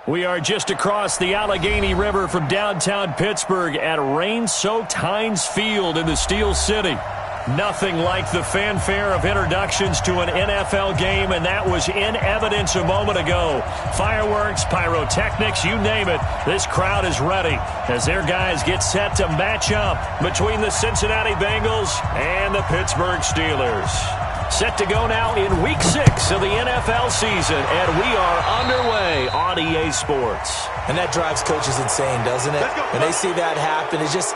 We are just across the Allegheny River from downtown Pittsburgh at rain-soaked Heinz Field in the Steel City. Nothing like the fanfare of introductions to an NFL game, and that was in evidence a moment ago. Fireworks, pyrotechnics, you name it. This crowd is ready as their guys get set to match up between the Cincinnati Bengals and the Pittsburgh Steelers. Set to go now in Week 6 of the NFL season, and we are underway on EA Sports. And that drives coaches insane, doesn't it? When they see that happen, it's just...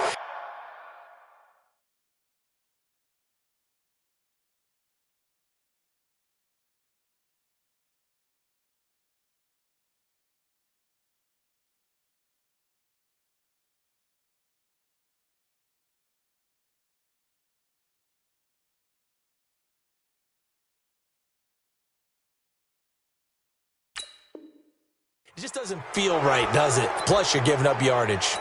It just doesn't feel right, does it? Plus, you're giving up yardage.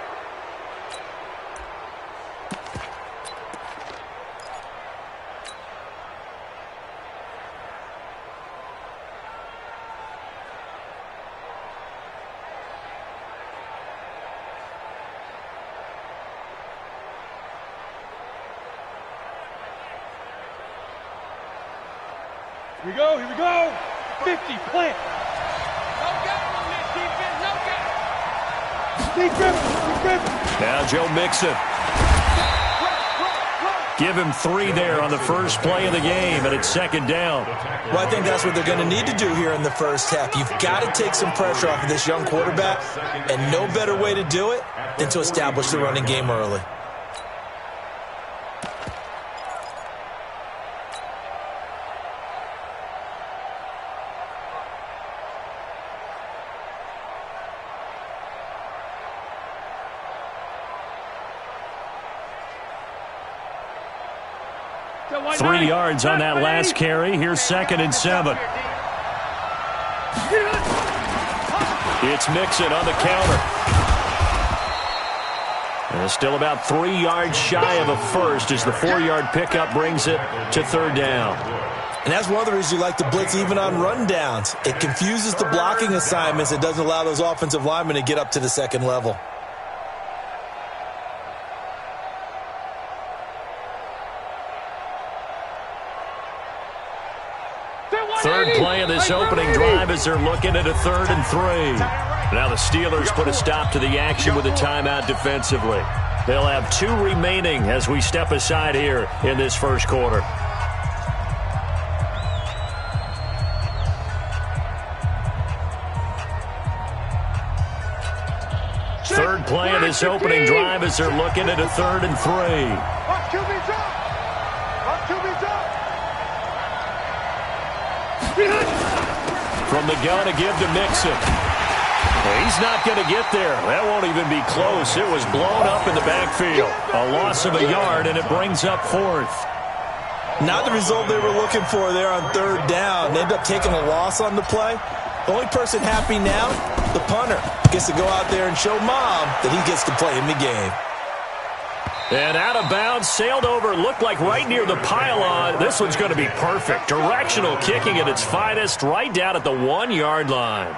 Here we go. 50, plant. Now Joe Mixon. Give him 3 there on the first play of the game, and it's second down. Well, I think that's what they're going to need to do here in the first half. You've got to take some pressure off of this young quarterback, and no better way to do it than to establish the running game early. Three yards on that last carry. Here's 2nd and 7. It's Mixon on the counter. And still about 3 yards shy of a first as the 4-yard pickup brings it to 3rd down. And that's one of the reasons you like to blitz even on rundowns. It confuses the blocking assignments. It doesn't allow those offensive linemen to get up to the second level. Third play of this opening drive as they're looking at a 3rd and 3. Now the Steelers put a stop to the action with a timeout defensively. They'll have 2 remaining as we step aside here in this first quarter. Third play of this opening drive as they're looking at a 3rd and 3. From the gun to give to Mixon. He's not going to get there. That won't even be close. It was blown up in the backfield. A loss of a yard, and it brings up 4th. Not the result they were looking for there on 3rd down. They ended up taking a loss on the play. The only person happy now, the punter, gets to go out there and show Mom that he gets to play in the game. And out of bounds, sailed over, looked like right near the pylon. This one's going to be perfect. Directional kicking at its finest, right down at the 1-yard line.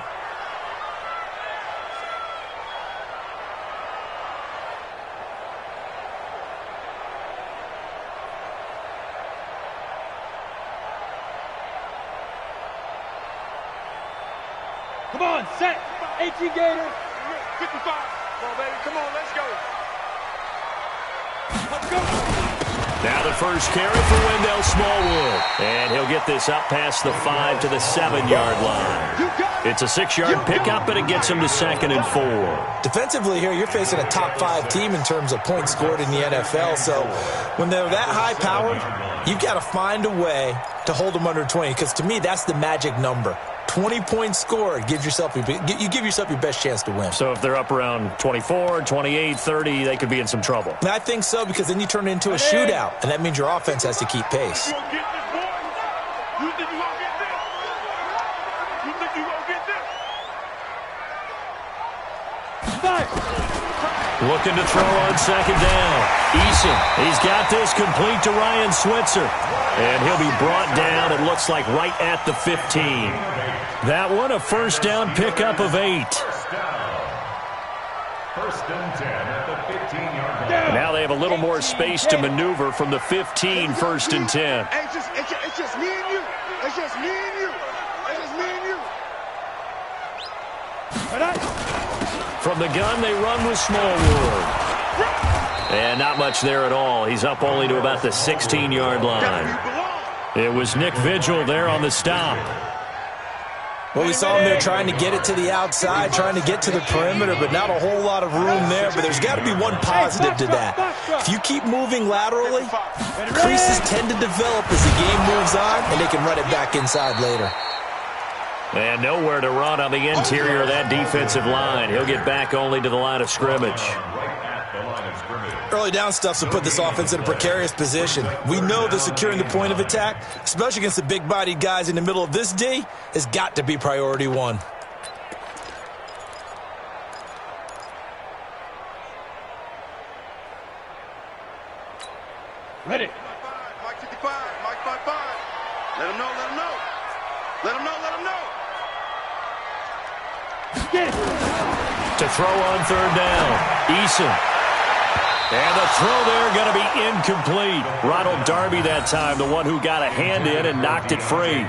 Come on, set. 18 Gator. 55. Come on, baby. Come on, let's go. Let's go. Now the first carry for Wendell Smallwood. And he'll get this up past the 5 to the 7-yard line. It's a 6-yard pickup, and it gets him to 2nd and 4. Defensively here, you're facing a top 5 team in terms of points scored in the NFL. So when they're that high-powered, you've got to find a way to hold them under 20. Because to me, that's the magic number. 20 points scored, you give yourself your best chance to win. So if they're up around 24, 28, 30, they could be in some trouble. And I think so, because then you turn it into a shootout, and that means your offense has to keep pace. Looking to throw on 2nd down. Eason, he's got this complete to Ryan Switzer. And he'll be brought down, it looks like right at the 15. That one, a first down pickup of 8. First down. First and 10 at the 15-yard line. Now they have a little more space to maneuver from the 15, first and 10. Hey, it's just me and you. It's just me and you. It's just me and you. From the gun, they run with Smallwood. And not much there at all. He's up only to about the 16-yard line. It was Nick Vigil there on the stop. Well, we saw him there trying to get it to the outside, trying to get to the perimeter, but not a whole lot of room there. But there's got to be one positive to that. If you keep moving laterally, creases tend to develop as the game moves on, and they can run it back inside later. And nowhere to run on the interior of that defensive line. He'll get back only to the line of scrimmage. Early down stuff will put this offense in a precarious position. We know that securing the point of attack, especially against the big-bodied guys in the middle of this D, has got to be priority one. Ready. Mike 55, Mike 55. Let him know, let him know. Let him know, let him know. Get it. To throw on third down, Eason. And the throw there going to be incomplete. Ronald Darby that time, the one who got a hand in and knocked it free.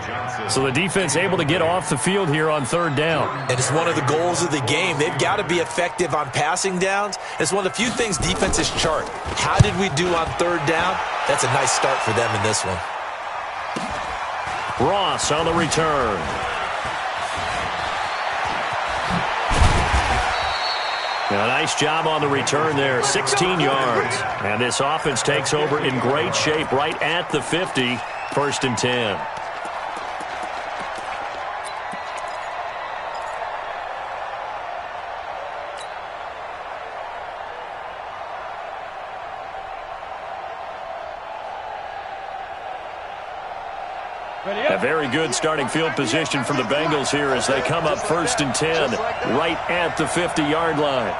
So the defense able to get off the field here on third down. And it's one of the goals of the game. They've got to be effective on passing downs. It's one of the few things defenses chart. How did we do on third down? That's a nice start for them in this one. Ross on the return. A nice job on the return there, 16 yards. And this offense takes over in great shape right at the 50, first and 10. A very good starting field position for the Bengals here as they come up first and 10 right at the 50-yard line.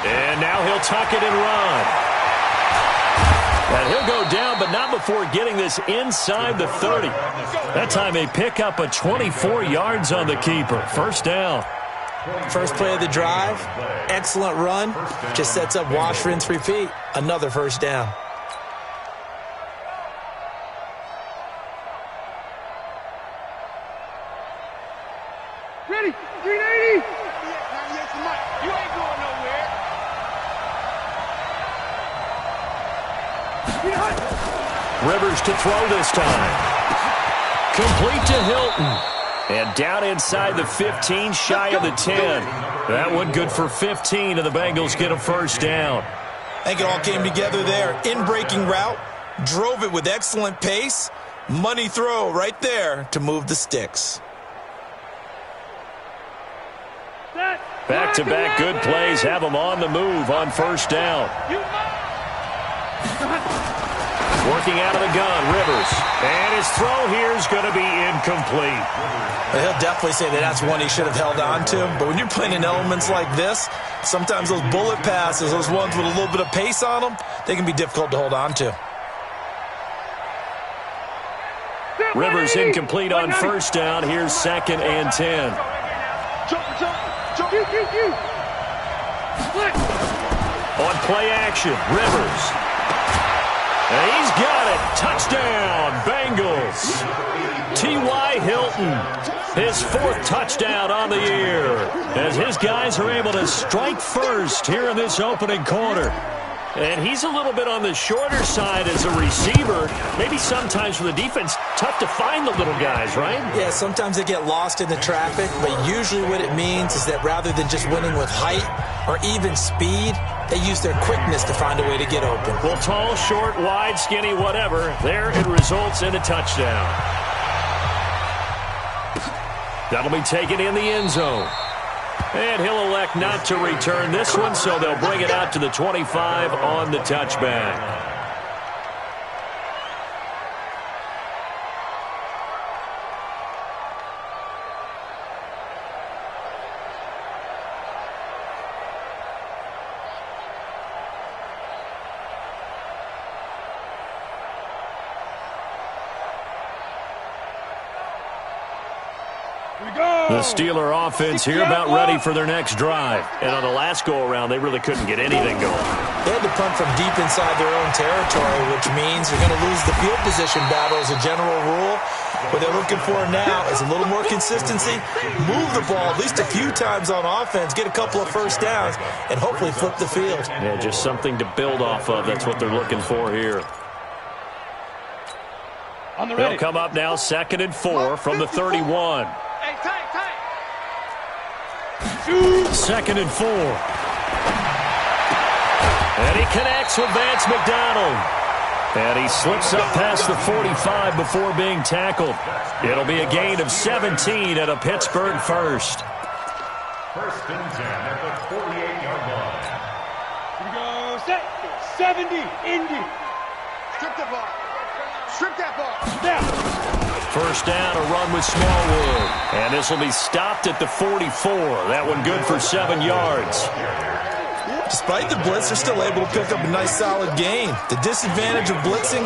And now he'll tuck it and run. And he'll go down, but not before getting this inside the 30. That time they pick up a 24 yards on the keeper. First down. First play of the drive. Excellent run. Just sets up wash, rinse, repeat. Another first down. Ready. 380. You ain't going nowhere. Rivers to throw this time. Complete to Hilton. And down inside the 15, shy of the 10. That one good for 15, and the Bengals get a first down. I think it all came together there. In-breaking route. Drove it with excellent pace. Money throw right there to move the sticks. Back-to-back good plays have them on the move on first down. Working out of the gun, Rivers. And his throw here is going to be incomplete. He'll definitely say that that's one he should have held on to. But when you're playing in elements like this, sometimes those bullet passes, those ones with a little bit of pace on them, they can be difficult to hold on to. Rivers incomplete on first down. Here's second and 10. On play action, Rivers. And he's got it. Touchdown, Bengals. T.Y. Hilton, his fourth touchdown on the year, as his guys are able to strike first here in this opening quarter. And he's a little bit on the shorter side as a receiver. Maybe sometimes for the defense, tough to find the little guys, right? Yeah, sometimes they get lost in the traffic, but usually what it means is that rather than just winning with height or even speed, they use their quickness to find a way to get open. Well, tall, short, wide, skinny, whatever, there it results in a touchdown. That'll be taken in the end zone. And he'll elect not to return this one, so they'll bring it out to the 25 on the touchback. The Steeler offense here about ready for their next drive. And on the last go-around, they really couldn't get anything going. They had to punt from deep inside their own territory, which means you're going to lose the field position battle as a general rule. What they're looking for now is a little more consistency, move the ball at least a few times on offense, get a couple of first downs, and hopefully flip the field. Yeah, just something to build off of. That's what they're looking for here. They'll come up now 2nd and 4 from the 31. Hey, tight. 2nd and 4. And he connects with Vance McDonald. And he slips up past the 45 before being tackled. It'll be a gain of 17 at a Pittsburgh first. 1st and 10 at the 48-yard line. Here we go, set. 70, Indy. Strip the ball. Strip that ball. Down. First down, a run with Smallwood. And this will be stopped at the 44. That one good for 7 yards. Despite the blitz, they're still able to pick up a nice solid gain. The disadvantage of blitzing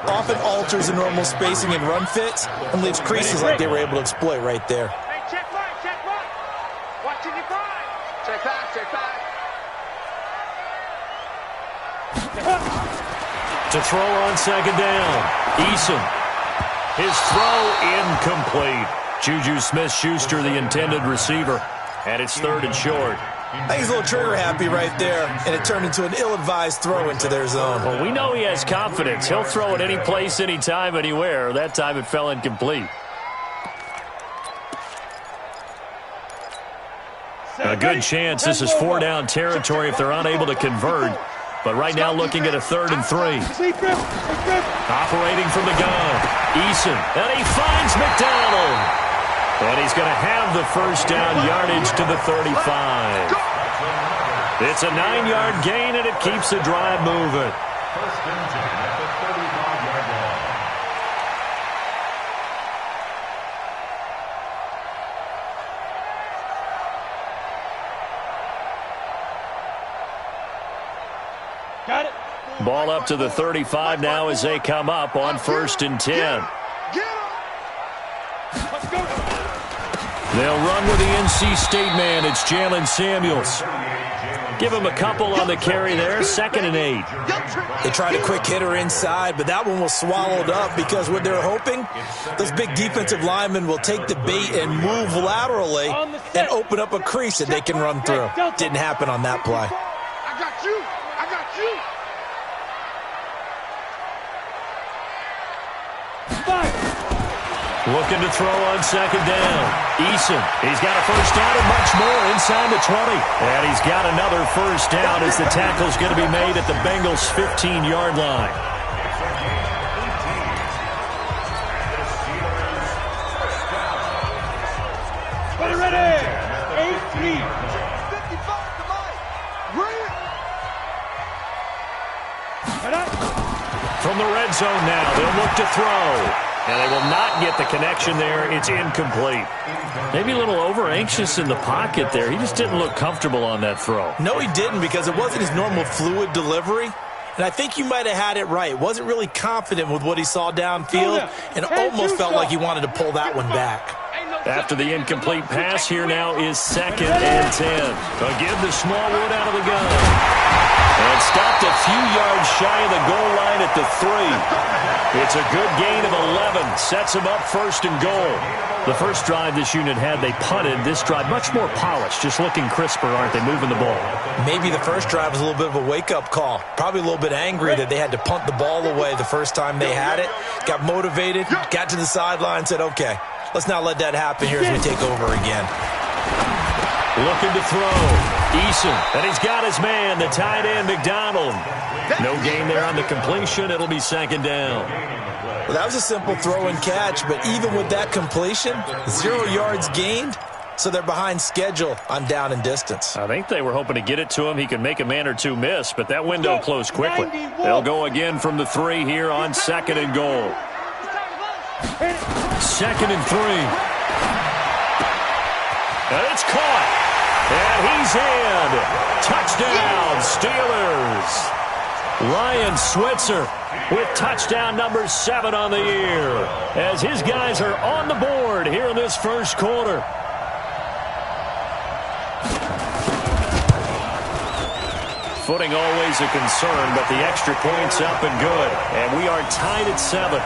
often alters the normal spacing and run fits and leaves creases like they were able to exploit right there. Hey, check back. Watching your pride. Check back. To throw on 2nd down. Eason. His throw incomplete. Juju Smith-Schuster, the intended receiver. And it's 3rd and short. I think he's a little trigger happy right there, and it turned into an ill-advised throw into their zone. Well, we know he has confidence. He'll throw it any place, anytime, anywhere. That time it fell incomplete. A good chance this is 4-down territory if they're unable to convert. But right now looking at a 3rd and 3. Operating from the gun. Eason. And he finds McDonald. And he's going to have the first down yardage to the 35. It's a 9-yard gain, and it keeps the drive moving. 1st and 10 at the 35-yard line. Got it. Ball up to the 35 now as they come up on 1st and 10. Get him. Let's go. They'll run with the NC State man. It's Jalen Samuels. Give him a couple on the carry there. 2nd and 8. They tried a quick hitter inside, but that one was swallowed up because what they're hoping, those big defensive linemen will take the bait and move laterally and open up a crease that they can run through. Didn't happen on that play. I got you. Looking to throw on 2nd down. Eason. He's got a first down and much more inside the 20. And he's got another first down as the tackle's going to be made at the Bengals' 15-yard line. Ready. 18. 55 to From the red zone now, they'll look to throw. And they will not get the connection there. It's incomplete. Maybe a little over-anxious in the pocket there. He just didn't look comfortable on that throw. No, he didn't, because it wasn't his normal fluid delivery. And I think you might have had it right. Wasn't really confident with what he saw downfield and almost felt like he wanted to pull that one back. After the incomplete pass, here now is 2nd and 10. Again, the Smallwood out of the gun. And stopped a few yards shy of the goal line at the 3. It's a good gain of 11. Sets him up 1st and goal. The first drive this unit had, they punted. This drive, much more polished. Just looking crisper, aren't they, moving the ball? Maybe the first drive was a little bit of a wake-up call. Probably a little bit angry that they had to punt the ball away the first time they had it. Got motivated, got to the sideline, said, okay, let's not let that happen here as we take over again. Looking to throw. Eason. And he's got his man, the tight end, McDonald. No gain there on the completion. It'll be 2nd down. Well, that was a simple throw and catch, but even with that completion, 0 yards gained, so they're behind schedule on down and distance. I think they were hoping to get it to him. He could make a man or two miss, but that window closed quickly. They'll go again from the 3 here on 2nd and goal. 2nd and 3. And it's caught. And he's in. Touchdown, Steelers. Ryan Switzer with touchdown number 7 on the year as his guys are on the board here in this first quarter. footing always a concern, but the extra point's up and good. And we are tied at 7.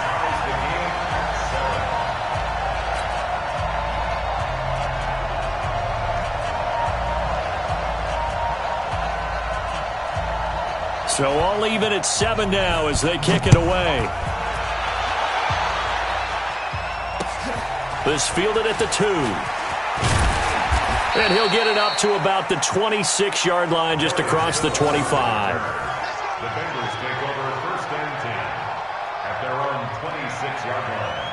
So all even at 7 now as they kick it away. This fielded at the 2. And he'll get it up to about the 26-yard line just across the 25. The Bengals take over 1st and 10 at their own 26-yard line.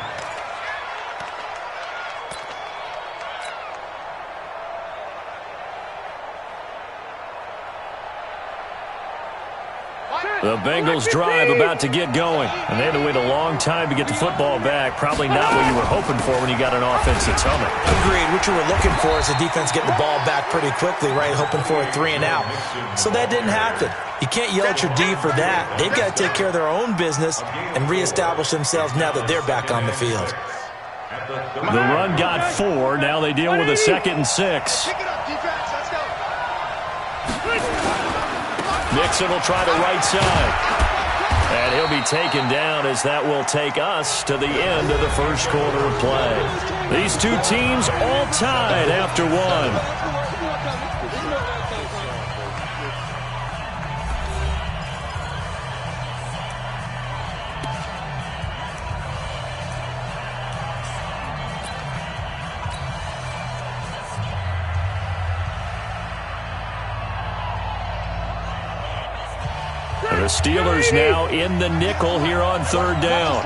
The Bengals drive about to get going. And they had to wait a long time to get the football back. Probably not what you were hoping for when you got an offense that's humming. Agreed. What you were looking for is the defense getting the ball back pretty quickly, right? Hoping for a 3 and out. So that didn't happen. You can't yell at your D for that. They've got to take care of their own business and reestablish themselves now that they're back on the field. The run got 4. Now they deal with a 2nd and 6. Nixon will try the right side. And he'll be taken down as that will take us to the end of the first quarter of play. These two teams all tied after 1. The Steelers now in the nickel here on 3rd down.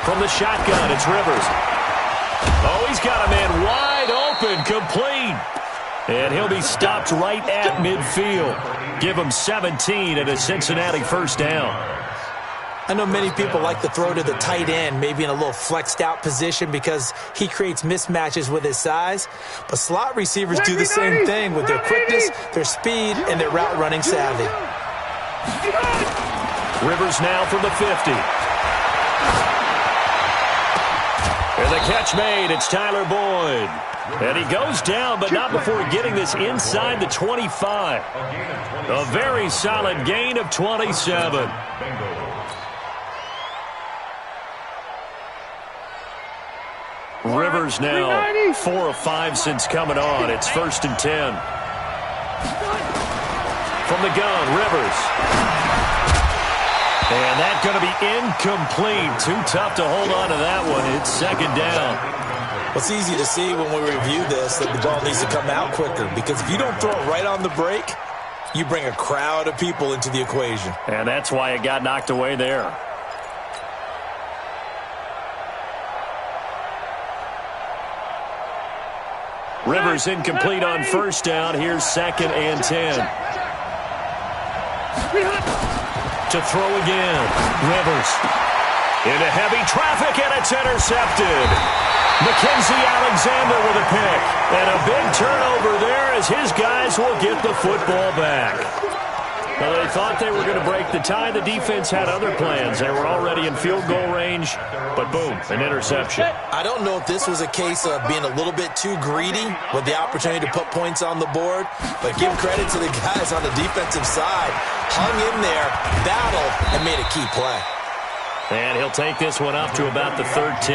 From the shotgun, it's Rivers. Oh, he's got a man wide open, complete. And he'll be stopped right at midfield. Give him 17 at a Cincinnati 1st down. I know many people like to throw to the tight end, maybe in a little flexed out position because he creates mismatches with his size. But slot receivers do the same thing with their quickness, their speed, and their route running savvy. Rivers now from the 50. And the catch made. It's Tyler Boyd. And he goes down, but not before getting this inside the 25. A very solid gain of 27. Rivers now 4 of 5 since coming on. It's 1st and 10. From the gun, Rivers. And that's going to be incomplete. Too tough to hold on to that one. It's 2nd down. Well, it's easy to see when we review this that the ball needs to come out quicker because if you don't throw it right on the break, you bring a crowd of people into the equation. And that's why it got knocked away there. Rivers incomplete on 1st down. Here's 2nd and 10. To throw again. Rivers. Into heavy traffic, and it's intercepted. Mackenzie Alexander with a pick. And a big turnover there as his guys will get the football back. Well, they thought they were going to break the tie. The defense had other plans. They were already in field goal range, but boom, an interception. I don't know if this was a case of being a little bit too greedy with the opportunity to put points on the board, but give credit to the guys on the defensive side. Hung in there, battled, and made a key play. And he'll take this one up to about the 13.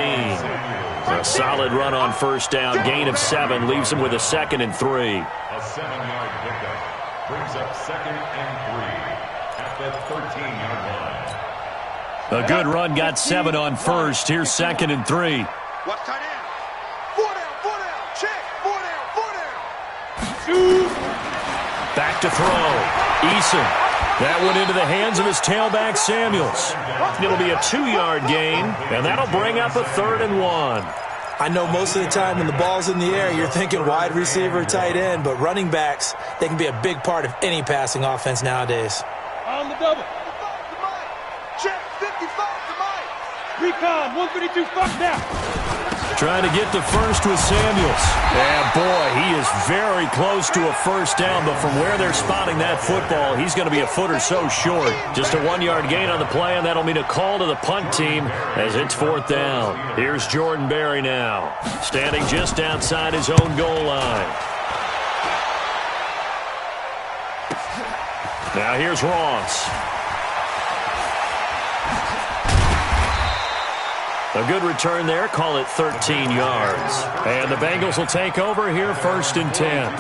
A solid run on 1st down. Gain of 7 leaves him with a 2nd and 3. A 7-yard pickup brings up 2nd and 3 at the 13-yard line. A good run, got 7 on 1st. Here's 2nd and 3. Watch tight end. 4 down, check. 4 down. Back to throw. Eason. That went into the hands of his tailback, Samuels. It'll be a 2-yard gain, and that'll bring up a 3rd and 1. I know most of the time when the ball's in the air, you're thinking wide receiver, tight end, but running backs, they can be a big part of any passing offense nowadays. On the double. 55 to Mike. Check. 55 to Mike. Recon. 132. Fuck now. Trying to get to first with Samuels. And, boy, he is very close to a first down, but from where they're spotting that football, he's going to be a foot or so short. Just a 1-yard gain on the play, and that'll mean a call to the punt team as it's 4th down. Here's Jordan Berry now, standing just outside his own goal line. Now here's Ross. A good return there. Call it 13 yards. And the Bengals will take over here 1st and 10.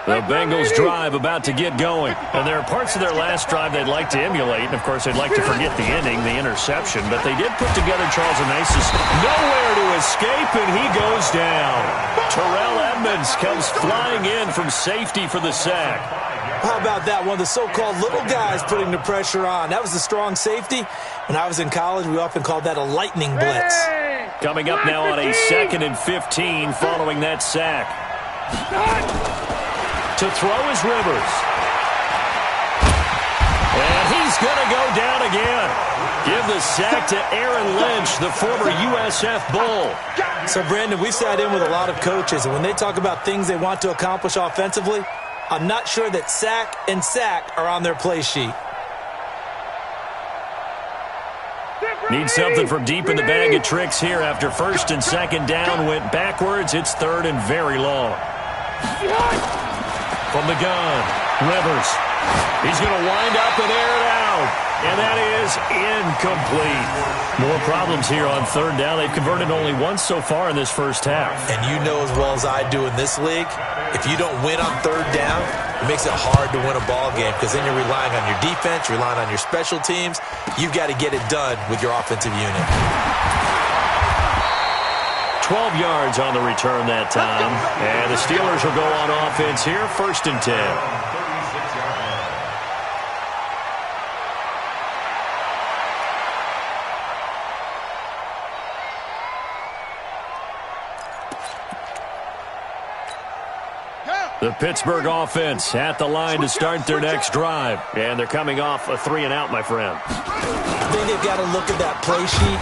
The Bengals drive about to get going. And there are parts of their last drive they'd like to emulate. And, of course, they'd like to forget the ending, the interception. But they did put together Charles Anasis. Nowhere to escape, and he goes down. Terrell Edmonds comes flying in from safety for the sack. How about that? One of the so-called little guys putting the pressure on. That was the strong safety. When I was in college, we often called that a lightning blitz. Coming up now on a 2nd and 15 following that sack. To throw is Rivers. And he's going to go down again. Give the sack to Aaron Lynch, the former USF Bull. So, Brandon, we sat in with a lot of coaches, and when they talk about things they want to accomplish offensively, I'm not sure that sack and sack are on their play sheet. Need something from deep in the bag of tricks here after 1st and 2nd down went backwards. It's 3rd and very long. From the gun, Rivers. He's going to wind up and air it out. And that is incomplete. More problems here on 3rd down. They've converted only once so far in this first half. And you know as well as I do in this league, if you don't win on 3rd down, it makes it hard to win a ball game because then you're relying on your defense, relying on your special teams. You've got to get it done with your offensive unit. 12 yards on the return that time. And the Steelers will go on offense here, 1st and 10. The Pittsburgh offense at the line to start their next drive. And thee coming off a 3-and-out, my friend. I think they've got to look at that play sheet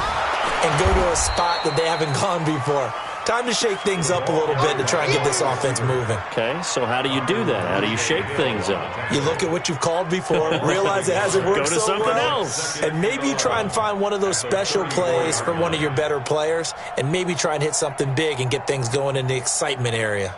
and go to a spot that they haven't gone before. Time to shake things up a little bit to try and get this offense moving. Okay, so how do you do that? How do you shake things up? You look at what you've called before, realize it hasn't worked so well. Go to something else. And maybe you try and find one of those special plays from one of your better players, and maybe try and hit something big and get things going in the excitement area.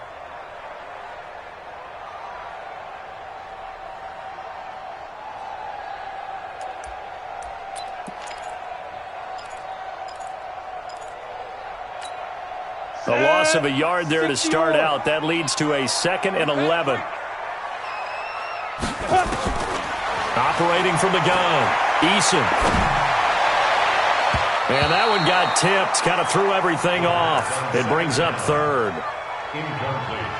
A loss of a yard there to start out. That leads to a 2nd and 11. Operating from the gun, Eason. And that one got tipped, kind of threw everything off. It brings up 3rd.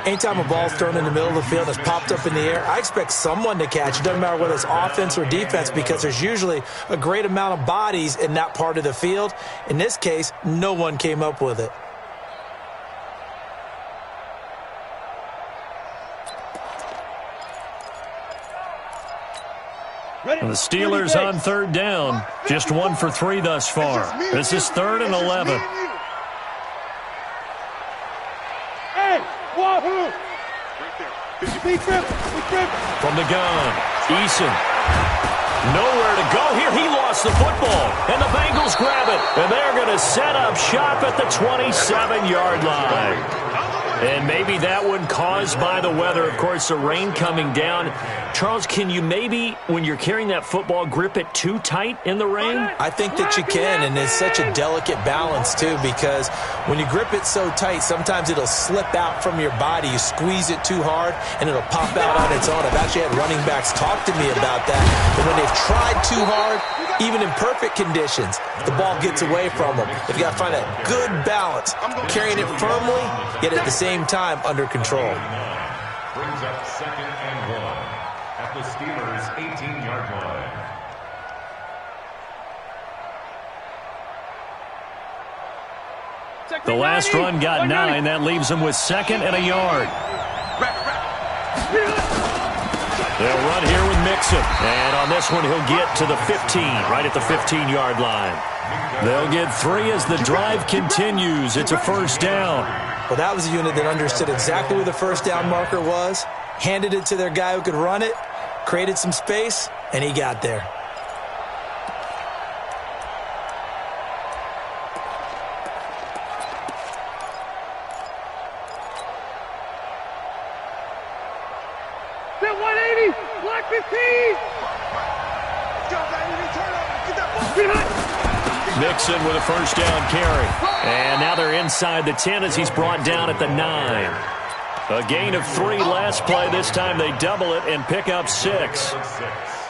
Anytime a ball's thrown in the middle of the field and it's popped up in the air, I expect someone to catch. It doesn't matter whether it's offense or defense because there's usually a great amount of bodies in that part of the field. In this case, no one came up with it. The Steelers on 3rd down. Just 1 for 3 thus far. This is 3rd and 11. Hey, wahoo! From the gun, Eason. Nowhere to go here. He lost the football, and the Bengals grab it. And they're going to set up shop at the 27-yard line. And maybe that one caused by the weather. Of course, the rain coming down. Charles, can you maybe, when you're carrying that football, grip it too tight in the rain? I think that you can, and it's such a delicate balance, too, because when you grip it so tight, sometimes it'll slip out from your body. You squeeze it too hard, and it'll pop out on its own. I've actually had running backs talk to me about that. But when they've tried too hard, even in perfect conditions, the ball gets away from them. They've got to find a good balance, carrying it firmly, yet at the same time under control. Brings up 2nd and 1 at the Steelers' 18-yard line. The last run got 9. That leaves them with 2nd and a yard. They'll run here with Mixon. And on this one, he'll get to the 15, right at the 15-yard line. They'll get 3 as the drive continues. It's a first down. Well, that was a unit that understood exactly where the first down marker was, handed it to their guy who could run it, created some space, and he got there. That 180, block 15. Go, baby, turn up. Get that ball. Mixon with a first down carry. And now they're inside the 10 as he's brought down at the 9. A gain of 3 last play. This time they double it and pick up 6.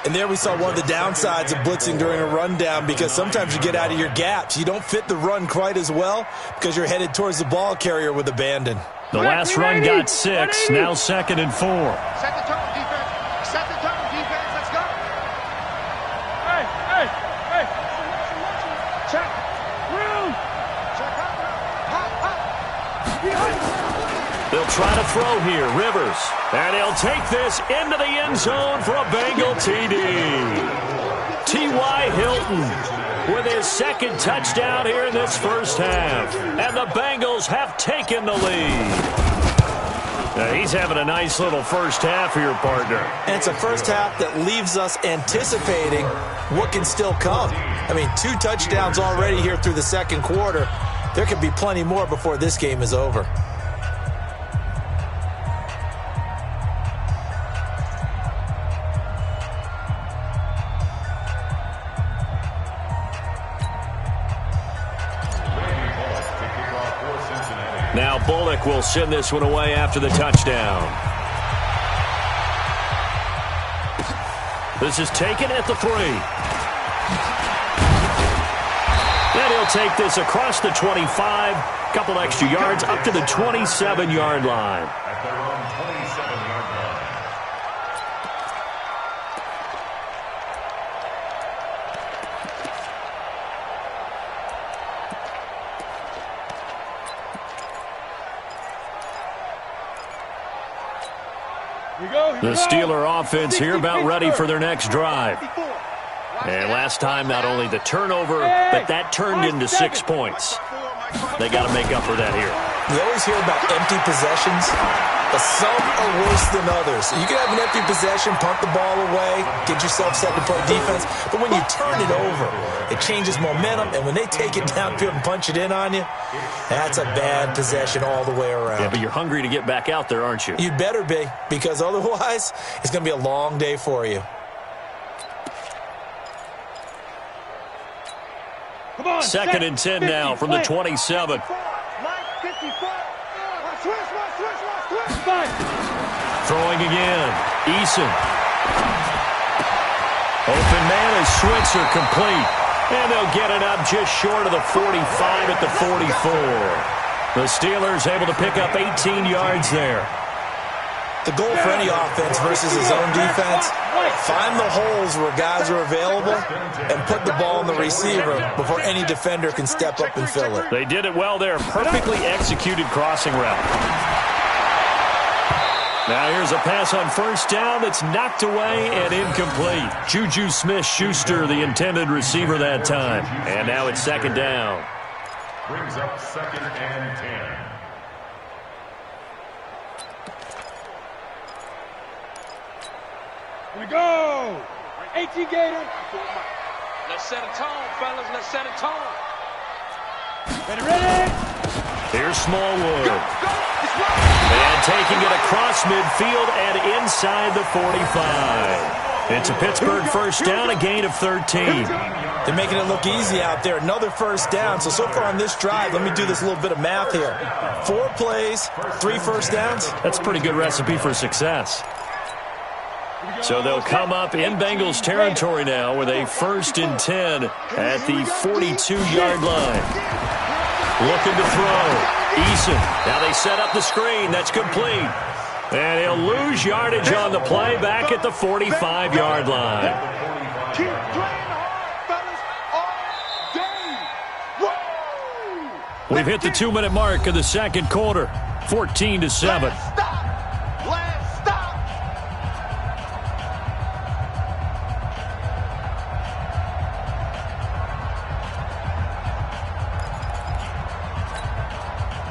And there we saw one of the downsides of blitzing during a rundown, because sometimes you get out of your gaps. You don't fit the run quite as well because you're headed towards the ball carrier with abandon. The last run got 6. Now 2nd and 4. Set the tone, defense. Set the tone, defense. Let's go. Hey. Check. Room. Check out. Hop. They'll try to throw here. Rivers. And he'll take this into the end zone for a Bengal TD. T.Y. Hilton with his 2nd touchdown here in this first half. And the Bengals have taken the lead. Now, he's having a nice little first half here, partner. And it's a first half that leaves us anticipating what can still come. I mean, 2 touchdowns already here through the second quarter. There could be plenty more before this game is over. Now Bullock will send this one away after the touchdown. This is taken at the 3. Then he'll take this across the 25, couple extra yards up to the 27-yard line. At their own 27-yard line. The Steeler offense here about ready for their next drive. And last time, not only the turnover, but that turned into 6 points. They got to make up for that here. You always hear about empty possessions, but some are worse than others. You can have an empty possession, punt the ball away, get yourself set to play defense, but when you turn it over, it changes momentum, and when they take it downfield and punch it in on you, that's a bad possession all the way around. Yeah, but you're hungry to get back out there, aren't you? You'd better be, because otherwise, it's going to be a long day for you. 2nd and 10 now from the 27. Throwing again. Eason. Open man is Switzer complete. And they'll get it up just short of the 45 at the 44. The Steelers able to pick up 18 yards there. The goal for any offense versus his own defense, find the holes where guys are available and put the ball in the receiver before any defender can step up and fill it. They did it well there. Perfectly executed crossing route. Now here's a pass on first down that's knocked away and incomplete. Juju Smith-Schuster, the intended receiver that time. And now it's 2nd down. Brings up 2nd and 10. Here we go. 18 Gator. Let's set a tone, fellas. Let's set a tone. Ready? Here's Smallwood. And taking it across midfield and inside the 45. It's a Pittsburgh first down, a gain of 13. They're making it look easy out there. Another first down. So far on this drive, let me do this little bit of math here. 4 plays, 3 first downs. That's a pretty good recipe for success. So they'll come up in Bengals territory now with a 1st and 10 at the 42-yard line. Looking to throw. Eason. Now they set up the screen. That's complete. And he'll lose yardage on the play back at the 45-yard line. Keep playing hard, fellas, all day. Woo! We've hit the 2-minute mark of the second quarter, 14-7. Last stop. Last stop.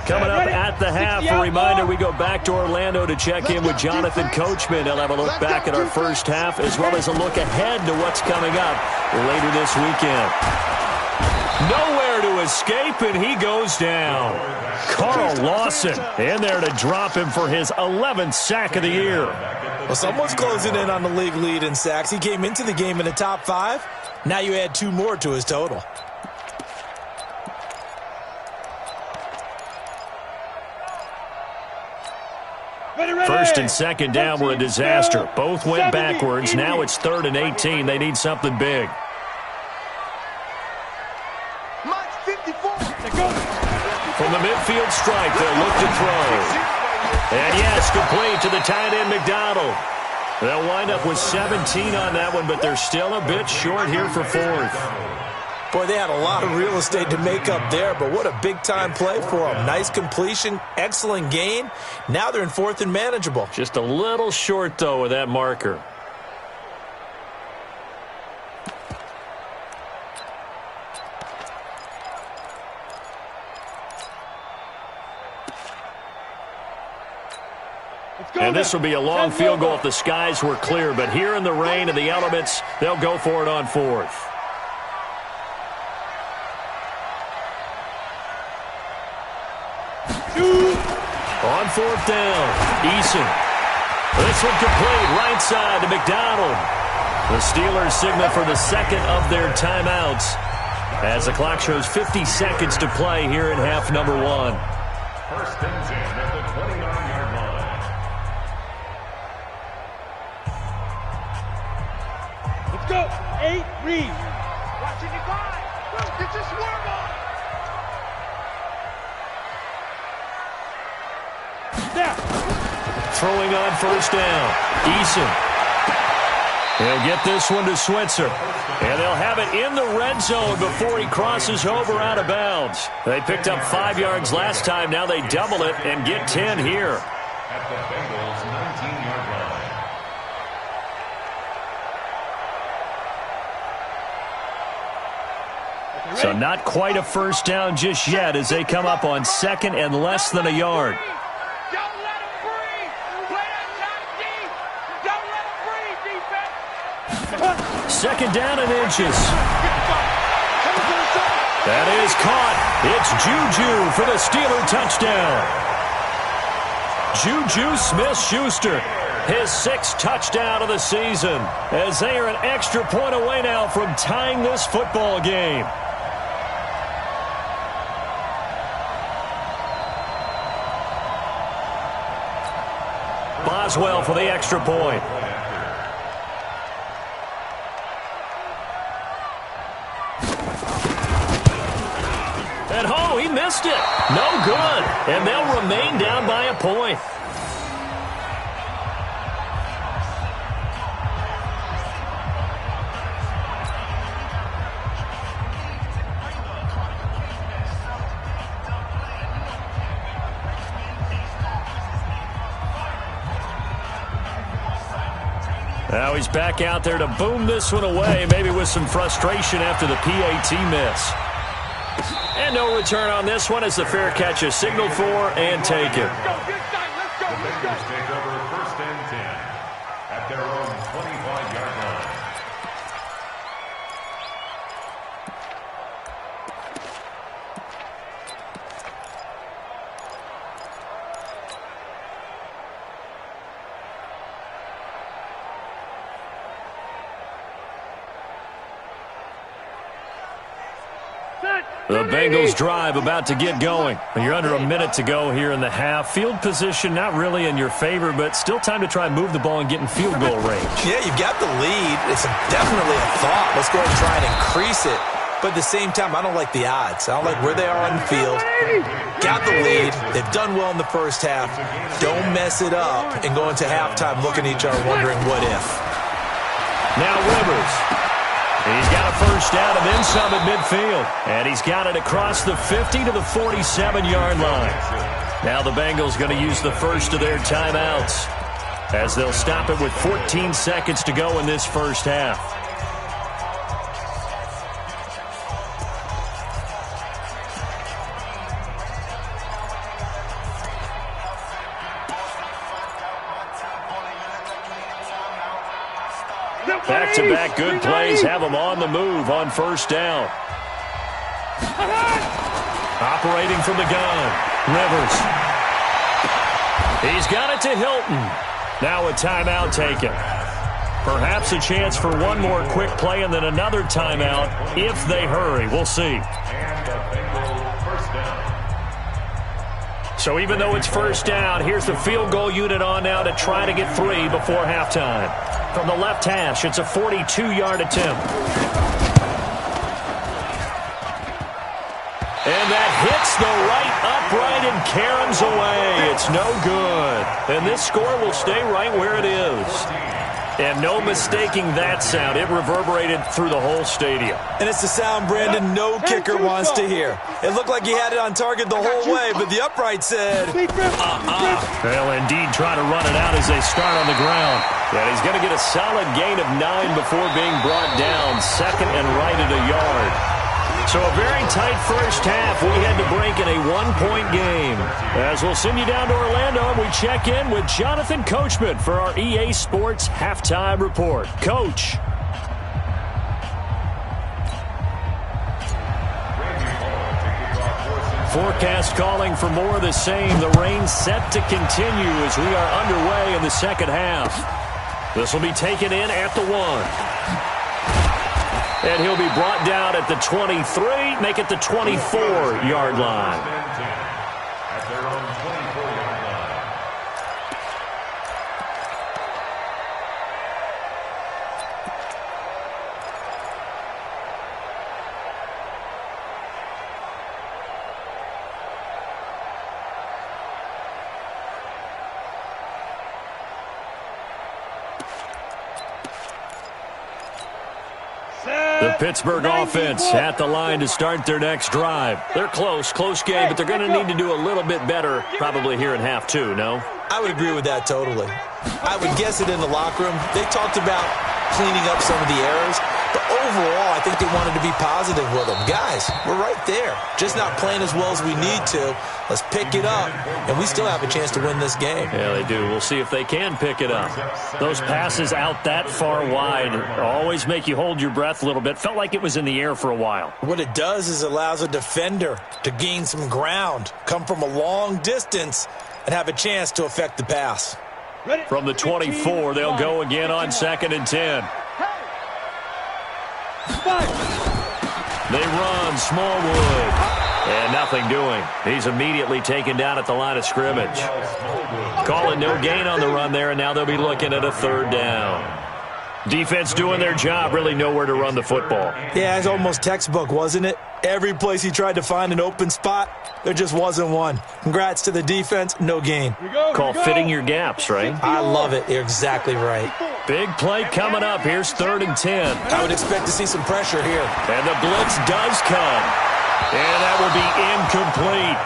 Coming up at the half, a reminder, we go back to Orlando to check in with Jonathan Coachman. He'll have a look back at our first half as well as a look ahead to what's coming up later this weekend. Nowhere to escape, and he goes down. Carl Lawson in there to drop him for his 11th sack of the year. Well, someone's closing in on the league lead in sacks. He came into the game in the top 5. Now you add 2 more to his total. First and second down were a disaster. Both went backwards. Now it's 3rd and 18. They need something big. From the midfield stripe, they'll look to throw. And yes, complete to the tight end, McDonald. They'll wind up with 17 on that one, but they're still a bit short here for 4th. Boy, they had a lot of real estate to make up there, but what a big-time play for them. Nice completion, excellent gain. Now they're in 4th and manageable. Just a little short, though, with that marker. And this will be a long field goal if the skies were clear, but here in the rain and the elements, they'll go for it on 4th. On 4th down, Eason. This one complete, right side to McDonald. The Steelers signal for the second of their timeouts as the clock shows 50 seconds to play here in half number 1. First and 10 at the 29-yard line. Let's go. 8, read. Watching you guys. Get your swerve on. Throwing on first down, Eason. He'll get this one to Switzer. And they'll have it in the red zone before he crosses over out of bounds. They picked up 5 yards last time. Now they double it and get 10 here. At the Bengals' 19-yard line. So not quite a first down just yet as they come up on 2nd and less than a yard. Second down and inches. That is caught. It's Juju for the Steeler touchdown. Juju Smith-Schuster, his 6th touchdown of the season, as they are an extra point away now from tying this football game. Boswell for the extra point. And oh, he missed it. No good. And they'll remain down by a point. Now he's back out there to boom this one away, maybe with some frustration after the PAT miss. And no return on this one as the fair catch is signaled for and taken. The Bengals take over 1st and 10 at their own 25-yard line. The Bengals drive about to get going. You're under a minute to go here in the half. Field position not really in your favor, but still time to try and move the ball and get in field goal range. Yeah, you've got the lead. It's definitely a thought. Let's go ahead and try and increase it. But at the same time, I don't like the odds. I don't like where they are on the field. Got the lead. They've done well in the first half. Don't mess it up and go into halftime looking at each other wondering what if. Now Rivers. He's got a first down and then some at midfield. And he's got it across the 50 to the 47-yard line. Now the Bengals going to use the first of their timeouts as they'll stop it with 14 seconds to go in this first half. Back-to-back good plays have them on the move on first down. Operating from the gun, Rivers. He's got it to Hilton. Now a timeout taken. Perhaps a chance for one more quick play and then another timeout if they hurry. We'll see. So even though it's first down, here's the field goal unit on now to try to get 3 before halftime. From the left hash, it's a 42-yard attempt. And that hits the right upright and caroms away. It's no good. And this score will stay right where it is. And no mistaking that sound. It reverberated through the whole stadium. And it's the sound, Brandon, no kicker wants to hear. It looked like he had it on target the whole way, but the upright said, They'll indeed try to run it out as they start on the ground. And he's going to get a solid gain of 9 before being brought down. Second and right at a yard. So a very tight first half. We had to break in a 1-point game. As we'll send you down to Orlando, and we check in with Jonathan Coachman for our EA Sports Halftime Report. Coach. Forecast calling for more of the same. The rain set to continue as we are underway in the second half. This will be taken in at the 1. And he'll be brought down at the 23, make it the 24-yard line. At their own 24-yard line. The Pittsburgh offense at the line to start their next drive. They're close game, but they're going to need to do a little bit better probably here in half 2, no? I would agree with that totally. I would guess it in the locker room. They talked about cleaning up some of the errors, but overall, I think they wanted to be positive with them. Guys, we're right there. Just not playing as well as we need to. Let's pick it up, and we still have a chance to win this game. Yeah, they do. We'll see if they can pick it up. Those passes out that far wide always make you hold your breath a little bit. Felt like it was in the air for a while. What it does is allows a defender to gain some ground, come from a long distance, and have a chance to affect the pass. From the 24, they'll go again on 2nd and 10. They run Smallwood. And nothing doing. He's immediately taken down at the line of scrimmage. Calling no gain on the run there, and now they'll be looking at a 3rd down. Defense doing their job, really nowhere to run the football. Yeah, it's almost textbook, wasn't it? Every place he tried to find an open spot, there just wasn't one. Congrats to the defense, no gain. Call fitting your gaps, right? I love it. You're exactly right. Big play coming up. Here's 3rd and 10. I would expect to see some pressure here. And the blitz does come. And that will be incomplete.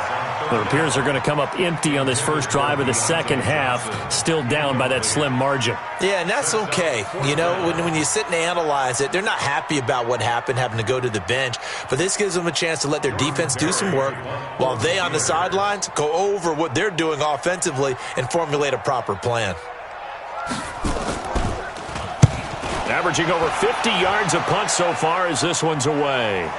It appears they're going to come up empty on this first drive of the second half, still down by that slim margin. Yeah, and that's okay. You know, when you sit and analyze it, they're not happy about what happened, having to go to the bench. But this gives them a chance to let their defense do some work while they on the sidelines go over what they're doing offensively and formulate a proper plan. Averaging over 50 yards a punt so far as this one's away.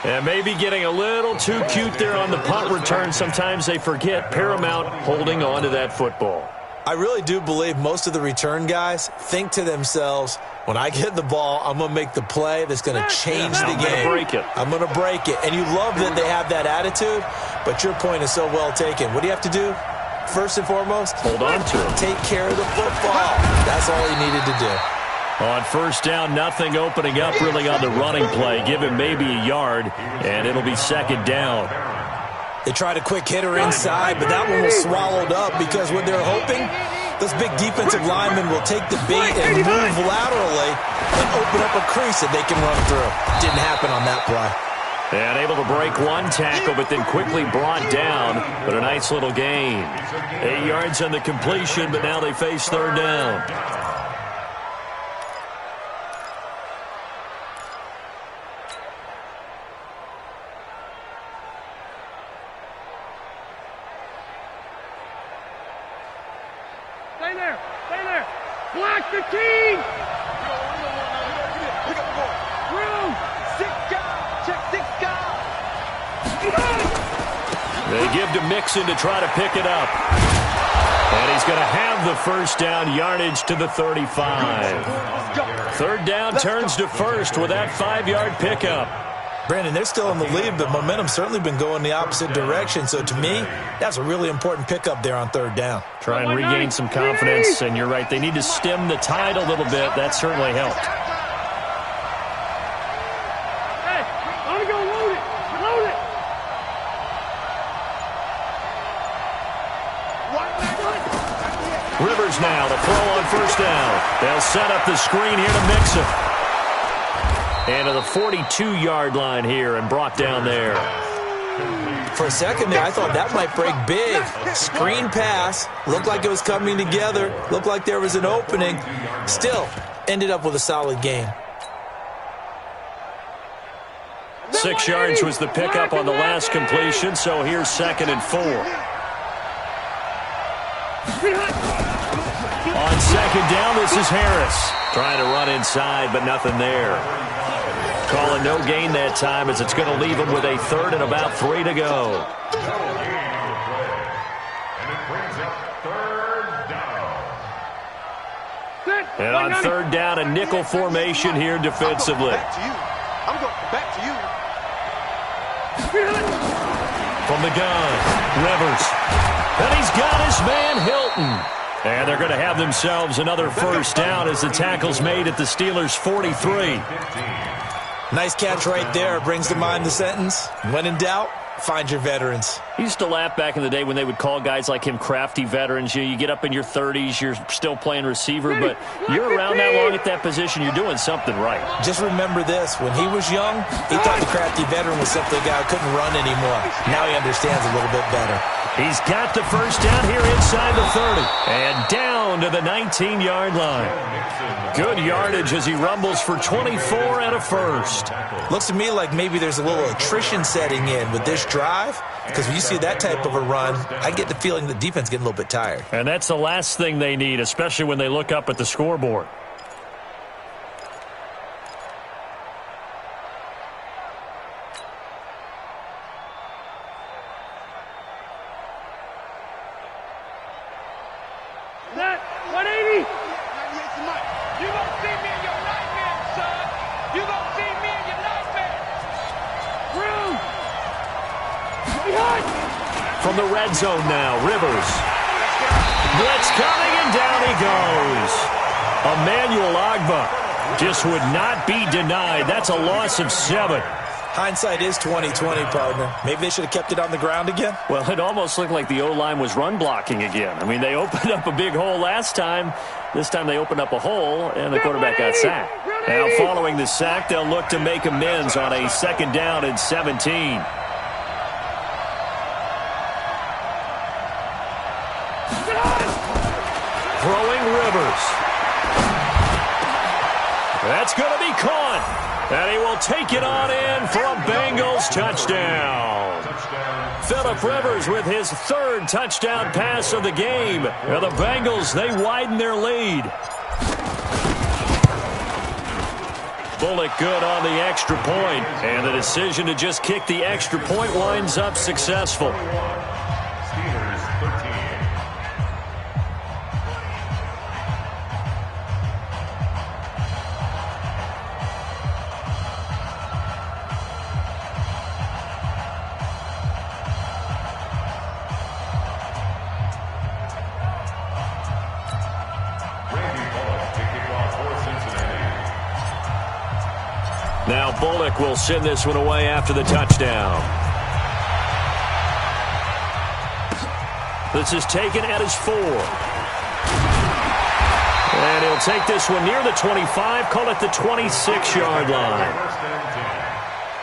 And maybe getting a little too cute there on the punt return. Sometimes they forget paramount holding on to that football. I really do believe most of the return guys think to themselves, when I get the ball, I'm going to make the play that's going to change the game. I'm going to break it. And you love that they have that attitude, but your point is so well taken. What do you have to do? First and foremost, hold on to it. Take care of the football. That's all he needed to do. On first down, nothing opening up really on the running play. Give him maybe a yard, and it'll be second down. They tried a quick hitter inside, but that one was swallowed up because what they're hoping, those big defensive linemen will take the bait and move laterally and open up a crease that they can run through. Didn't happen on that play. And able to break one tackle, but then quickly brought down. But a nice little gain. 8 yards on the completion, but now they face third down. Stay there. Stay there. Block the team. Room. Six guys. They give to Mixon to try to pick it up. And he's going to have the first down, yardage to the 35. Third down turns to first with that 5-yard pickup. Brandon, they're still in the lead, but momentum's certainly been going the opposite direction. So to me, that's a really important pickup there on third down. Try and regain some confidence, and you're right. They need to stem the tide a little bit. That certainly helped. Hey, I'm going to load it. Load it. Rivers now to throw on first down. They'll set up the screen here to Mixon. And to the 42-yard line here and brought down there. For a second there, I thought that might break big. Screen pass. Looked like it was coming together. Looked like there was an opening. Still, ended up with a solid game. 6 yards was the pickup on the last completion, so here's 2nd and 4. On second down, this is Harris. Trying to run inside, but nothing there. Calling no gain that time as it's going to leave him with a third and about 3 to go. And on third down, a nickel formation here defensively. I'm going back to you. From the gun, Rivers. And he's got his man Hilton. And they're going to have themselves another first down as the tackle's made at the Steelers' 43. Nice catch right there. Brings to mind the sentence, when in doubt, find your veterans. He used to laugh back in the day when they would call guys like him crafty veterans. You get up in your 30s, you're still playing receiver, but you're around that long at that position, you're doing something right. Just remember this. When he was young, he thought the crafty veteran was simply a guy who couldn't run anymore. Now he understands a little bit better. He's got the first down here inside the 30. And down to the 19-yard line. Good yardage as he rumbles for 24 and a first. Looks to me like maybe there's a little attrition setting in with this drive, because when you see that type of a run, I get the feeling the defense getting a little bit tired. And that's the last thing they need, especially when they look up at the scoreboard. That 180. You gonna see me in your nightmare, son. You gonna see me in your nightmare. Room. Behind. From the red zone now, Rivers. Blitz coming, and down he goes. Emmanuel Ogbah just would not be denied. That's a loss of 7. Hindsight is 20/20, partner. Maybe they should have kept it on the ground again. Well, it almost looked like the O-line was run blocking again. I mean, they opened up a big hole last time. This time they opened up a hole, and the quarterback got sacked. Now, following the sack, they'll look to make amends on a 2nd down and 17. Throwing Rivers. That's going to be caught. And he will take it on in for a Bengals touchdown. Phillip Rivers with his 3rd touchdown pass of the game. And the Bengals, they widen their lead. Bullock good on the extra point. And the decision to just kick the extra point winds up successful. Steelers 13. Randy Bullock to kick off for Cincinnati. Now Bullock will send this one away after the touchdown. This is taken at his 4. And he'll take this one near the 25, call it the 26-yard line. First and 10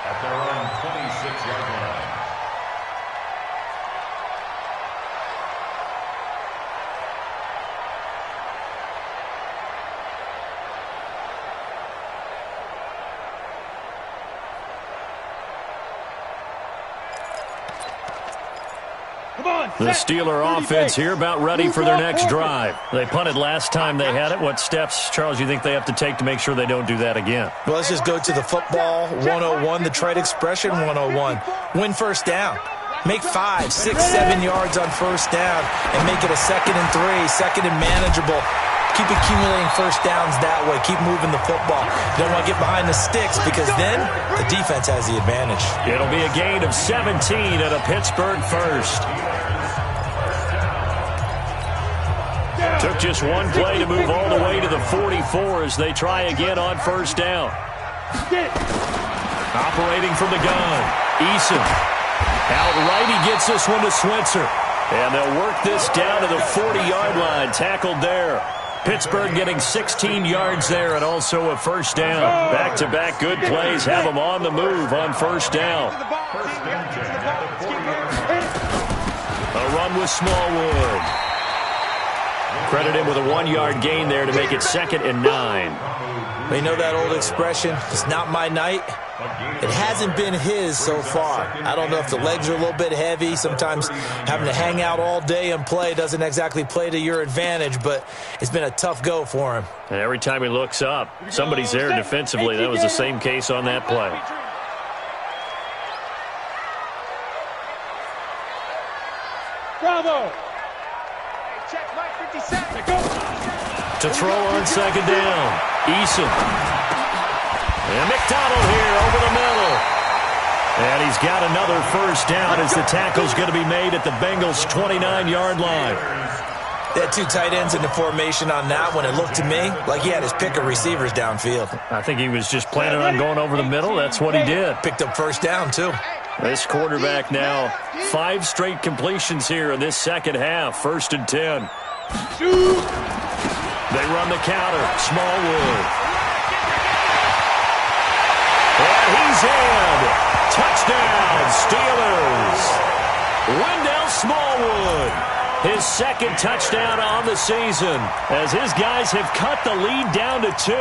at their own 26-yard line. The Steeler offense here about ready for their next drive. They punted last time they had it. What steps, Charles, you think they have to take to make sure they don't do that again? Well, let's just go to the football 101, the trade expression 101. Win first down. Make 5, 6, 7 yards on first down and make it a 2nd and 3, 2nd and manageable. Keep accumulating first downs that way. Keep moving the football. You don't want to get behind the sticks because then the defense has the advantage. It'll be a gain of 17 at a Pittsburgh first. Took just one play to move all the way to the 44 as they try again on first down. Operating from the gun, Eason. Outright, he gets this one to Switzer. And they'll work this down to the 40-yard line, tackled there. Pittsburgh getting 16 yards there and also a first down. Back-to-back good plays have them on the move on first down. A run with Smallwood. Credit him with a 1-yard gain there to make it 2nd and 9. You know that old expression, it's not my night. It hasn't been his so far. I don't know if the legs are a little bit heavy. Sometimes having to hang out all day and play doesn't exactly play to your advantage, but it's been a tough go for him. And every time he looks up, somebody's there defensively. That was the same case on that play. Bravo! To throw on second down, Eason. And McDonald here over the middle. And he's got another first down as the tackle's going to be made at the Bengals' 29-yard line. They had 2 tight ends in the formation on that one. It looked to me like he had his pick of receivers downfield. I think he was just planning on going over the middle. That's what he did. Picked up first down, too. This quarterback now 5 straight completions here in this second half. 1st and 10. They run the counter. Smallwood. And he's in. Touchdown, Steelers. Wendell Smallwood. His 2nd touchdown on the season as his guys have cut the lead down to 2.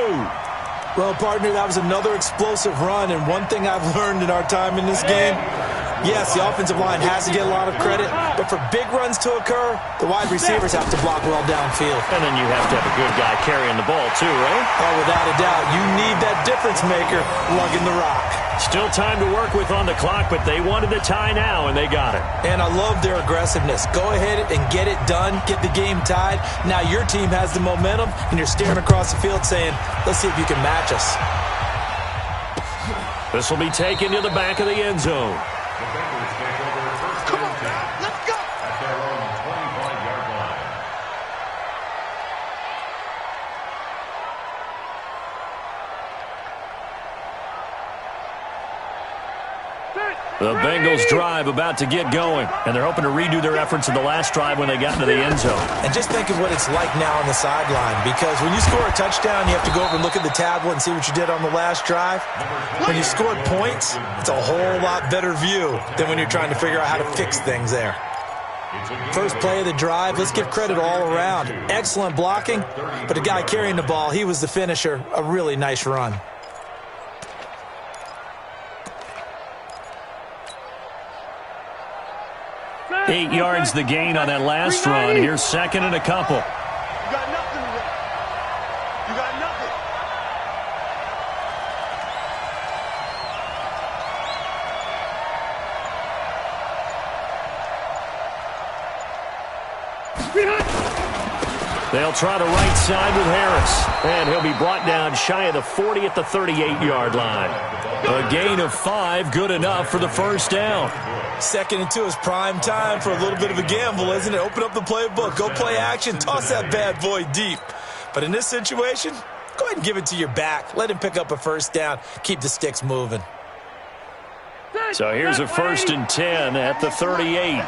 Well, partner, that was another explosive run, and one thing I've learned in our time in this game, yes, the offensive line has to get a lot of credit, but for big runs to occur, the wide receivers have to block well downfield. And then you have to have a good guy carrying the ball too, right? Oh, without a doubt. You need that difference maker lugging the rock. Still time to work with on the clock, but they wanted the tie now, and they got it. And I love their aggressiveness. Go ahead and get it done, get the game tied. Now your team has the momentum, and you're staring across the field saying, let's see if you can match us. This will be taken to the back of the end zone. The Bengals take over first and 10 at their own 25-yard line. The Bengals drive about to get going, and they're hoping to redo their efforts in the last drive when they got into the end zone. And just think of what it's like now on the sideline, because when you score a touchdown, you have to go over and look at the tablet and see what you did on the last drive. When you scored points, it's a whole lot better view than when you're trying to figure out how to fix things there. First play of the drive, let's give credit all around. Excellent blocking, but the guy carrying the ball, he was the finisher. A really nice run. Eight yards the gain on that last run. Here's 2nd and a couple. You got nothing to run. You got nothing. They'll try the right side with Harris. And he'll be brought down shy of the 40 at the 38-yard line. A gain of 5, good enough for the first down. 2nd and 2 is prime time for a little bit of a gamble, isn't it? Open up the playbook, go play action, toss that bad boy deep. But in this situation, go ahead and give it to your back. Let him pick up a first down. Keep the sticks moving. So here's a 1st and 10 at the 38.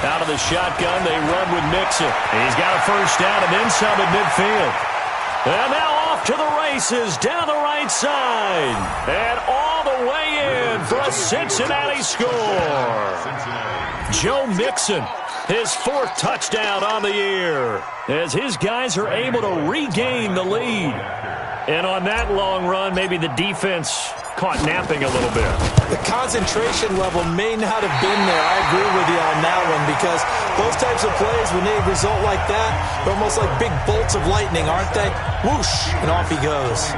Out of the shotgun, they run with Mixon. He's got a first down and then some at midfield. And now off to the races down the right side. And all the way in for a Cincinnati score. Joe Mixon, his 4th touchdown on the year, as his guys are able to regain the lead. And on that long run, maybe the defense caught napping a little bit. The concentration level may not have been there. I agree with you on that one, because those types of plays, when they result like that, they're almost like big bolts of lightning, aren't they? Whoosh, and off he goes.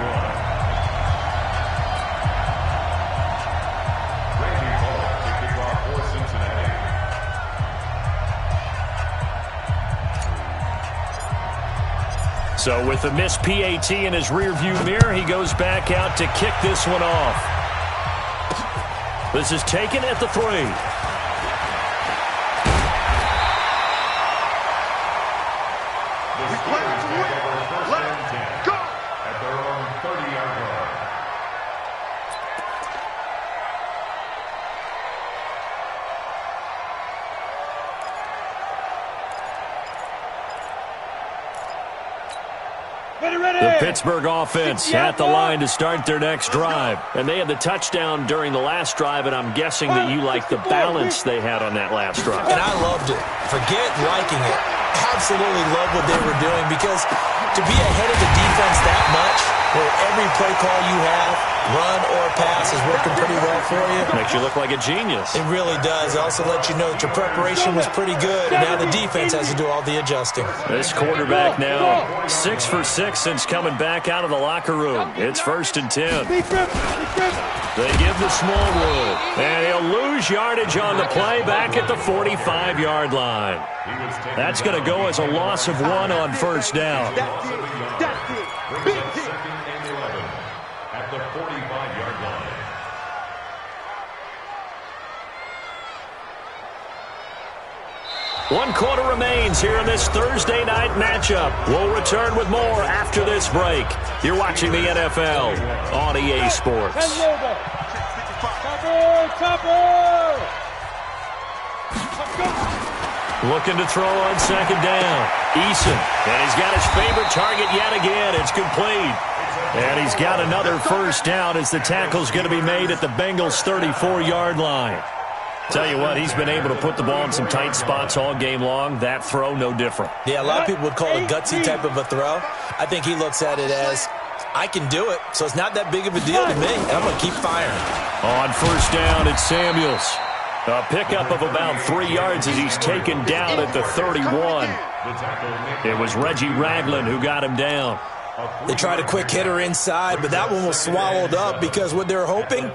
So with the missed PAT in his rearview mirror, he goes back out to kick this one off. This is taken at the 3. At their own 30-yard line. The Pittsburgh offense at the line to start their next drive. And they had the touchdown during the last drive, and I'm guessing that you like the balance they had on that last drive. And I loved it. Forget liking it. Absolutely love what they were doing, because to be ahead of the defense that much, where every play call you have, run or pass, is working pretty well for you. Makes you look like a genius. It really does. It also lets you know that your preparation was pretty good, and now the defense has to do all the adjusting. This quarterback now 6 for 6 since coming back out of the locker room. It's 1st and 10. They give the Smallwood, and he'll lose yardage on the play back at the 45-yard line. That's going to go as a loss of 1 on 1st down. At the 45-yard line. One quarter remains here in this Thursday night matchup. We'll return with more after this break. You're watching the NFL on EA Sports. Looking to throw on 2nd down. Eason, and he's got his favorite target yet again. It's complete. And he's got another 1st down as the tackle's going to be made at the Bengals' 34-yard line. Tell you what, he's been able to put the ball in some tight spots all game long. That throw, no different. Yeah, a lot of people would call it a gutsy type of a throw. I think he looks at it as, I can do it, so it's not that big of a deal to me, and I'm going to keep firing. On 1st down, it's Samuels. A pickup of about 3 yards as he's taken down at the 31. It was Reggie Ragland who got him down. They tried a quick hitter inside, but that one was swallowed up, because what they're hoping,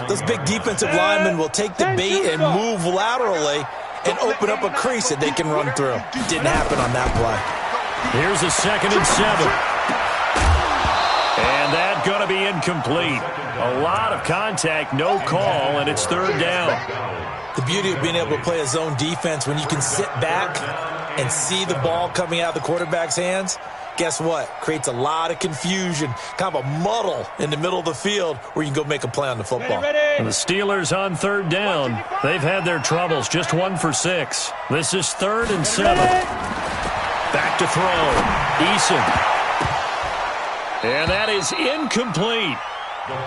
those big defensive linemen will take the bait and move laterally and open up a crease that they can run through. Didn't happen on that play. Here's a 2nd and 7. And that's going to be incomplete. A lot of contact, no call, and it's 3rd down. The beauty of being able to play a zone defense, when you can sit back and see the ball coming out of the quarterback's hands, guess what? Creates a lot of confusion, kind of a muddle in the middle of the field where you can go make a play on the football. The Steelers on 3rd down. They've had their troubles, just 1 for 6. This is 3rd and 7. Back to throw. Eason. And that is incomplete.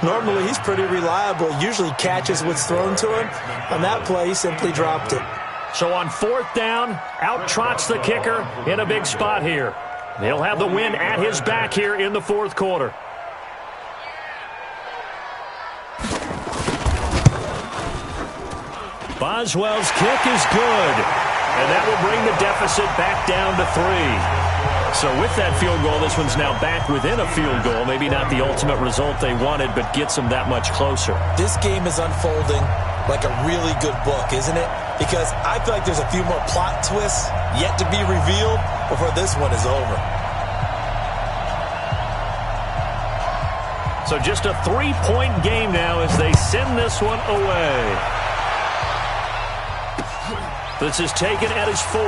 Normally, he's pretty reliable. Usually catches what's thrown to him. On that play, he simply dropped it. So on 4th down, out trots the kicker in a big spot here. He'll have the win at his back here in the 4th quarter. Boswell's kick is good. And that will bring the deficit back down to 3. So with that field goal, this one's now back within a field goal. Maybe not the ultimate result they wanted, but gets them that much closer. This game is unfolding like a really good book, isn't it? Because I feel like there's a few more plot twists yet to be revealed before this one is over. So just a 3-point game now as they send this one away. This is taken at his 4.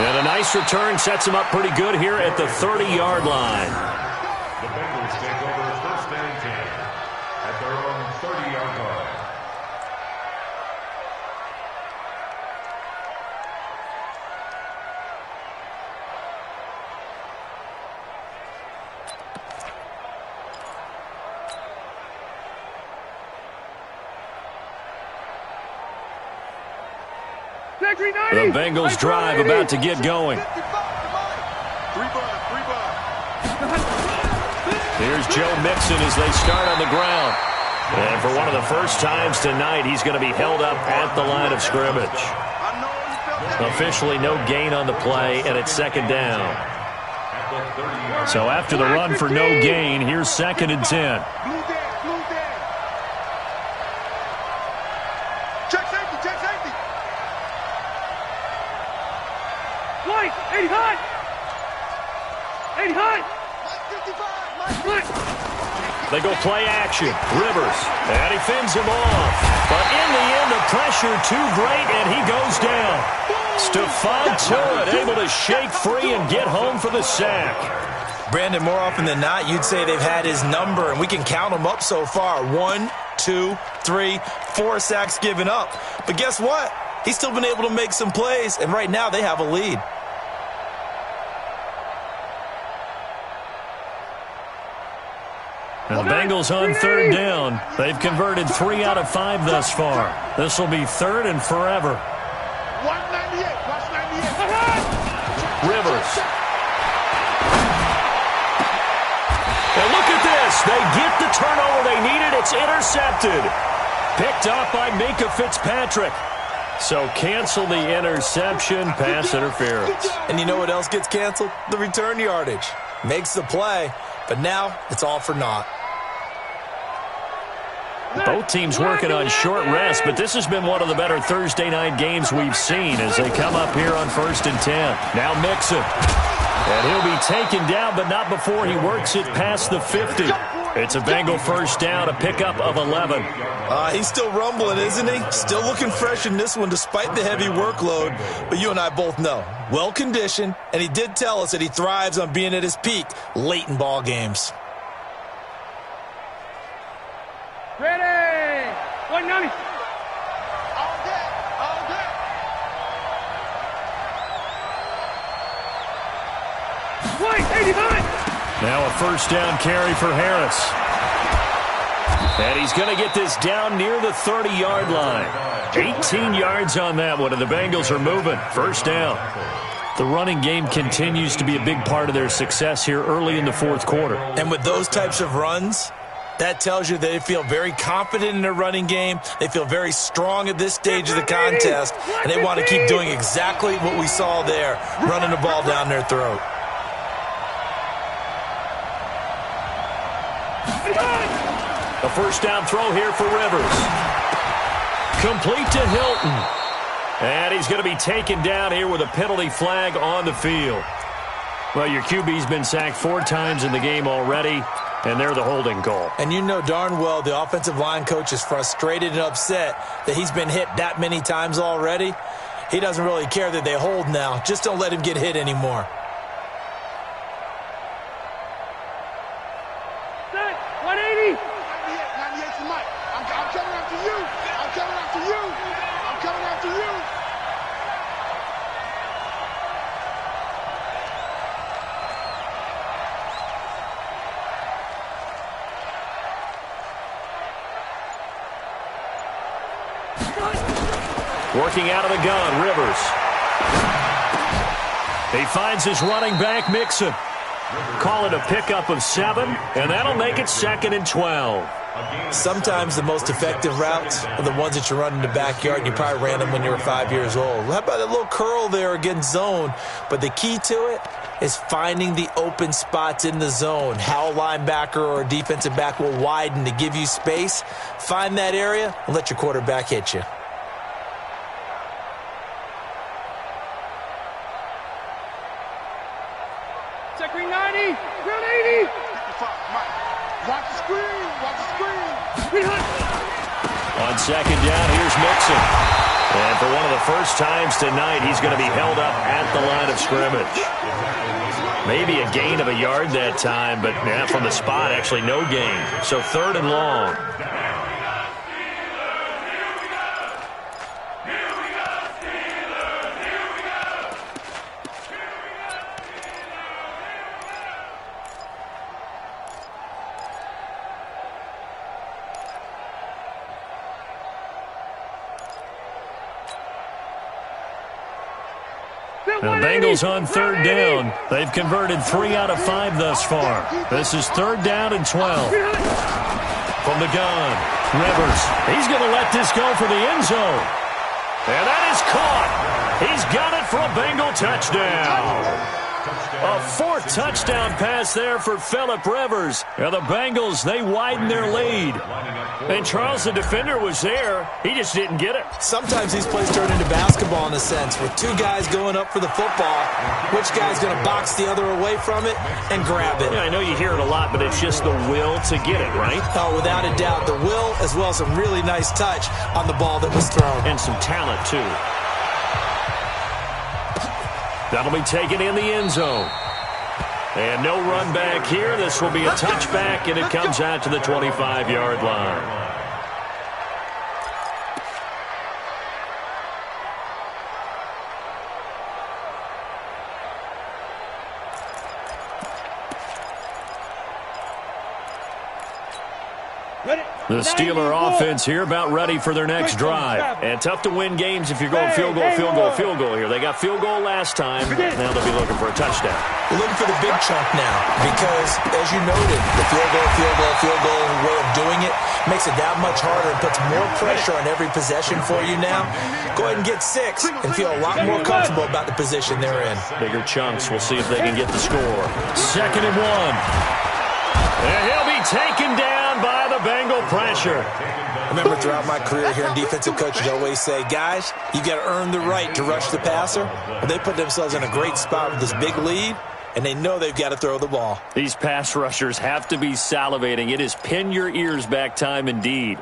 And a nice return sets him up pretty good here at the 30-yard line. The Bengals take over first and 10 at their own 30-yard line. The Bengals drive about to get going. Here's Joe Mixon as they start on the ground. And for one of the first times tonight, he's going to be held up at the line of scrimmage. Officially no gain on the play, and it's second down. So after the run for no gain, here's second and 10. They go play action. Rivers. And he fends him off. But in the end, the pressure too great, and he goes down. Stephon Tuitt able to shake free and get home for the sack. Brandon, more often than not, you'd say they've had his number, and we can count them up so far. 1, 2, 3, 4 sacks given up. But guess what? He's still been able to make some plays, and right now they have a lead. Now the Bengals on third down. They've converted 3 out of 5 thus far. This will be third and forever. 198. Watch 98. Rivers. And look at this. They get the turnover they needed. It's intercepted. Picked off by Minka Fitzpatrick. So cancel the interception, pass interference. And you know what else gets canceled? The return yardage. Makes the play, but now it's all for naught. Both teams working on short rest, but this has been one of the better Thursday night games we've seen as they come up here on first and 10. Now Mixon. And he'll be taken down, but not before he works it past the 50. It's a Bengal first down, a pickup of 11. He's still rumbling, isn't he? Still looking fresh in this one despite the heavy workload. But you and I both know, well-conditioned, and he did tell us that he thrives on being at his peak late in ball games. Ready. 190. All day. All day. White, 85. Now a first down carry for Harris. And he's going to get this down near the 30-yard line. 18 yards on that one, and the Bengals are moving. First down. The running game continues to be a big part of their success here early in the fourth quarter. And with those types of runs, that tells you they feel very confident in their running game. They feel very strong at this stage of the contest, and they want to keep doing exactly what we saw there, running the ball down their throat. A first down throw here for Rivers. Complete to Hilton. And he's going to be taken down here with a penalty flag on the field. Well, your QB's been sacked 4 times in the game already, and they're the holding call. And you know darn well the offensive line coach is frustrated and upset that he's been hit that many times already. He doesn't really care that they hold now. Just don't let him get hit anymore. Set. 180. 98 to Mike. I'm coming after you. I'm coming after you. I'm coming after you. Working out of the gun, Rivers. He finds his running back, Mixon. Call it a pickup of 7, and that'll make it second and 12. Sometimes the most effective routes are the ones that you run in the backyard, and you probably ran them when you were 5 years old. How about a little curl there against zone? But the key to it is finding the open spots in the zone. How a linebacker or a defensive back will widen to give you space. Find that area and let your quarterback hit you. Check ring 90. Round 80. 55. Mike. Watch the screen. Watch the screen. On second down, here's Mixon. And for one of the first times tonight, he's going to be held up at the line of scrimmage. Maybe a gain of a yard that time, but yeah, from the spot, actually no gain. So 3rd and long. The Bengals on 3rd down. They've converted 3 out of 5 thus far. This is 3rd down and 12. From the gun, Rivers. He's going to let this go for the end zone. And that is caught. He's got it for a Bengal touchdown. A 4th touchdown pass there for Phillip Rivers. Now the Bengals, they widen their lead. And Charles, the defender, was there. He just didn't get it. Sometimes these plays turn into basketball in a sense, with 2 guys going up for the football. Which guy's going to box the other away from it and grab it? Yeah, I know you hear it a lot, but it's just the will to get it, right? Oh, without a doubt. The will, as well as some really nice touch on the ball that was thrown. And some talent, too. That'll be taken in the end zone. And no run back here. This will be a touchback, and it comes out to the 25-yard line. The Steeler offense here about ready for their next drive. And tough to win games if you're going field goal, field goal, field goal here. They got field goal last time. Now they'll be looking for a touchdown. We're looking for the big chunk now because, as you noted, the field goal way of doing it makes it that much harder and puts more pressure on every possession for you now. Go ahead and get 6 and feel a lot more comfortable about the position they're in. Bigger chunks. We'll see if they can get the score. 2nd and 1. And he'll be taken down by the Bengal pressure. I remember throughout my career hearing defensive coaches always say, guys, you got to earn the right to rush the passer. Well, they put themselves in a great spot with this big lead, and they know they've got to throw the ball. These pass rushers have to be salivating. It is pin your ears back time indeed.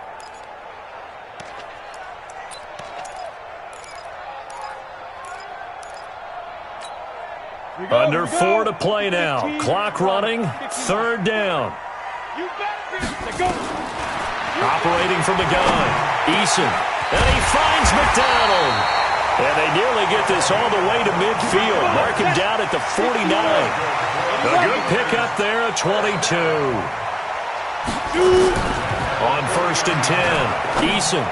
Under 4 to play now. Clock running. 3rd down. Operating from the gun. Eason. And he finds McDonald. And they nearly get this all the way to midfield. Mark him down at the 49. A good pickup there at 22. On 1st and 10. Eason.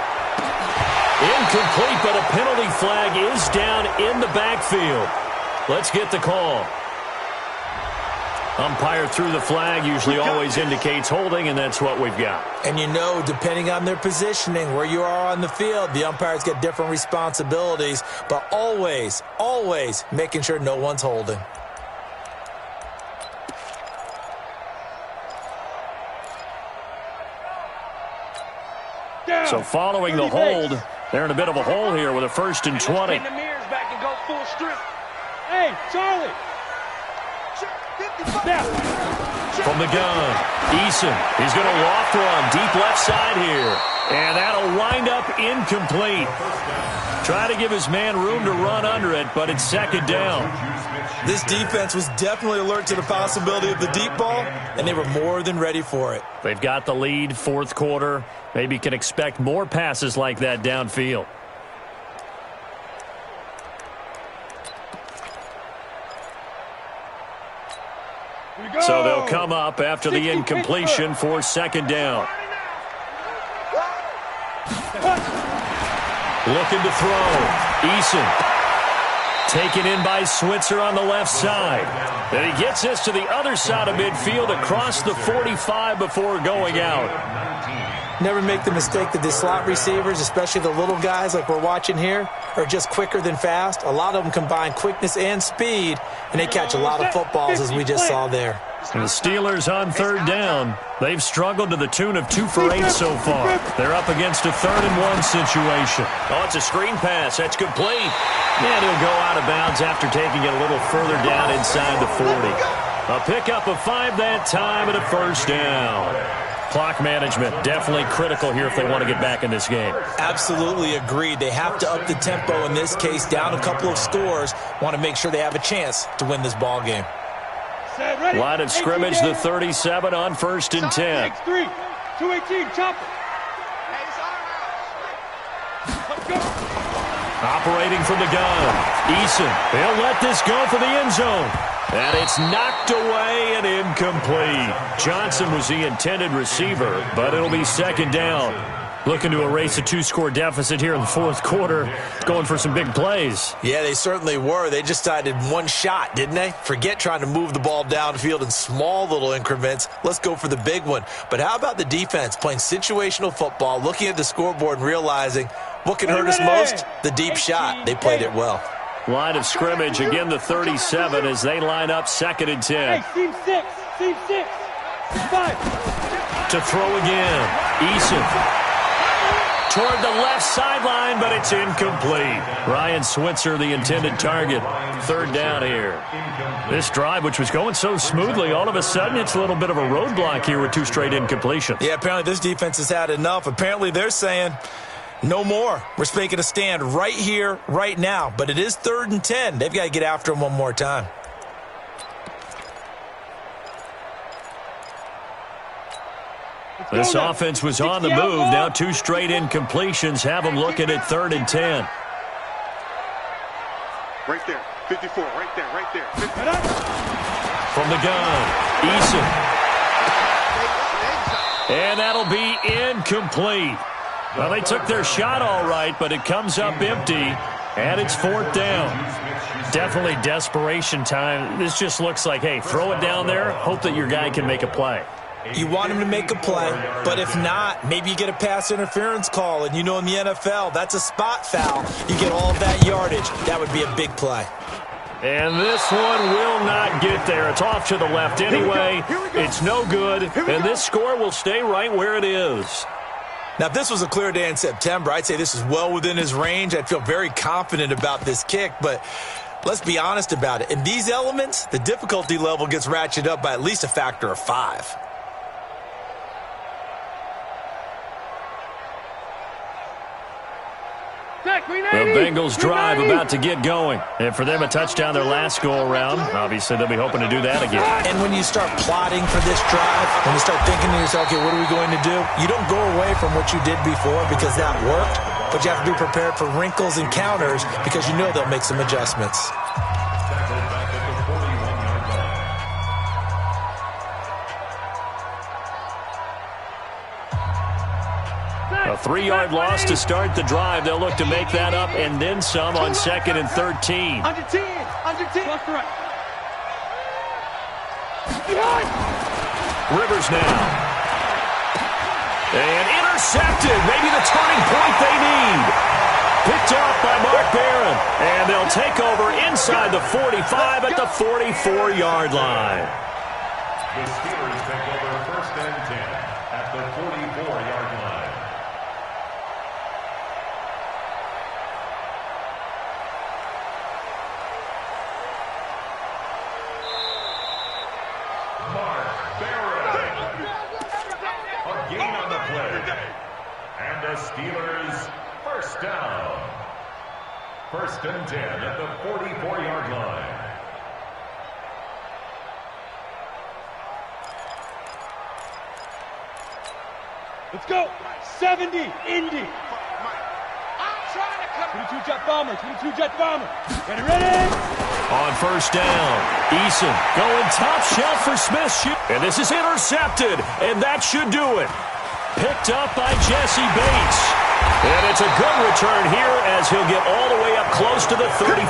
Incomplete, but a penalty flag is down in the backfield. Let's get the call. Umpire threw the flag, usually always indicates holding, and that's what we've got. And you know, depending on their positioning, where you are on the field, the umpires get different responsibilities, but always, always making sure no one's holding. Down. So following the hold, they're in a bit of a hole here with a 1st and 20. Hey, Charlie. From the gun, Eason. He's going to loft one deep left side here. And that'll wind up incomplete. Try to give his man room to run under it, but it's 2nd down. This defense was definitely alert to the possibility of the deep ball, and they were more than ready for it. They've got the lead, 4th quarter. Maybe can expect more passes like that downfield. So they'll come up after the incompletion for 2nd down. Looking to throw. Eason. Taken in by Switzer on the left side. And he gets this to the other side of midfield across the 45 before going out. Never make the mistake that the slot receivers, especially the little guys like we're watching here, are just quicker than fast. A lot of them combine quickness and speed, and they catch a lot of footballs, as we just saw there. And the Steelers on 3rd down. They've struggled to the tune of 2 for 8 so far. They're up against a 3rd and 1 situation. Oh, it's a screen pass. That's complete. And he'll go out of bounds after taking it a little further down inside the 40. A pickup of 5 that time and a 1st down. Clock management, definitely critical here if they want to get back in this game. Absolutely agreed. They have to up the tempo in this case, down a couple of scores. Want to make sure they have a chance to win this ball game. Line of scrimmage, the 37 on 1st and 10. 3, 218, chopper. Operating from the gun, Eason. He'll let this go for the end zone. And it's knocked away and incomplete. Johnson was the intended receiver, but it'll be 2nd down. Looking to erase a 2-score deficit here in the 4th quarter. Going for some big plays. Yeah, they certainly were. They just decided one shot, didn't they? Forget trying to move the ball downfield in small little increments. Let's go for the big one. But how about the defense playing situational football, looking at the scoreboard and realizing what can hurt us most? The deep shot. They played it well. Line of scrimmage, again the 37 as they line up 2nd and 10. Hey, seam 6, 5. To throw again, Eason. Toward the left sideline, but it's incomplete. Ryan Switzer, the intended target. 3rd down here. This drive, which was going so smoothly, all of a sudden it's a little bit of a roadblock here with 2 straight incompletions. Yeah, apparently this defense has had enough. Apparently they're saying, no more. We're making a stand right here, right now. But it is 3rd and 10. They've got to get after him one more time. This offense was on the move. Now 2 straight incompletions have them looking at 3rd and 10. Right there. 54. Right there. From the gun, Eason. And that'll be incomplete. Well, they took their shot all right, but it comes up empty, and it's 4th down. Definitely desperation time. This just looks like, hey, throw it down there, hope that your guy can make a play. You want him to make a play, but if not, maybe you get a pass interference call, and you know in the NFL, that's a spot foul. You get all of that yardage. That would be a big play. And this one will not get there. It's off to the left anyway. It's no good, and this score will stay right where it is. Now, if this was a clear day in September, I'd say this is well within his range. I'd feel very confident about this kick, but let's be honest about it. In these elements, the difficulty level gets ratcheted up by at least a factor of 5. The Bengals drive about to get going. And for them, a touchdown their last go-around. Obviously, they'll be hoping to do that again. And when you start plotting for this drive, when you start thinking to yourself, okay, what are we going to do? You don't go away from what you did before because that worked, but you have to be prepared for wrinkles and counters because you know they'll make some adjustments. A 3-yard loss to start the drive. They'll look to make that up and then some on 2nd and 13. Under 10. Left to right. Rivers now. And intercepted. Maybe the turning point they need. Picked off by Mark Barron. And they'll take over inside the 45 at the 44-yard line. The Steelers take over 1st and 10 at the 44-yard line. And the Steelers, 1st down. 1st and 10 at the 44-yard line. Let's go. 70, Indy. I'm trying to come. 22-jet bomber. Ready. On 1st down, Eason going top shelf for Smith. And this is intercepted, and that should do it. Picked up by Jesse Bates. And it's a good return here as he'll get all the way up close to the 35.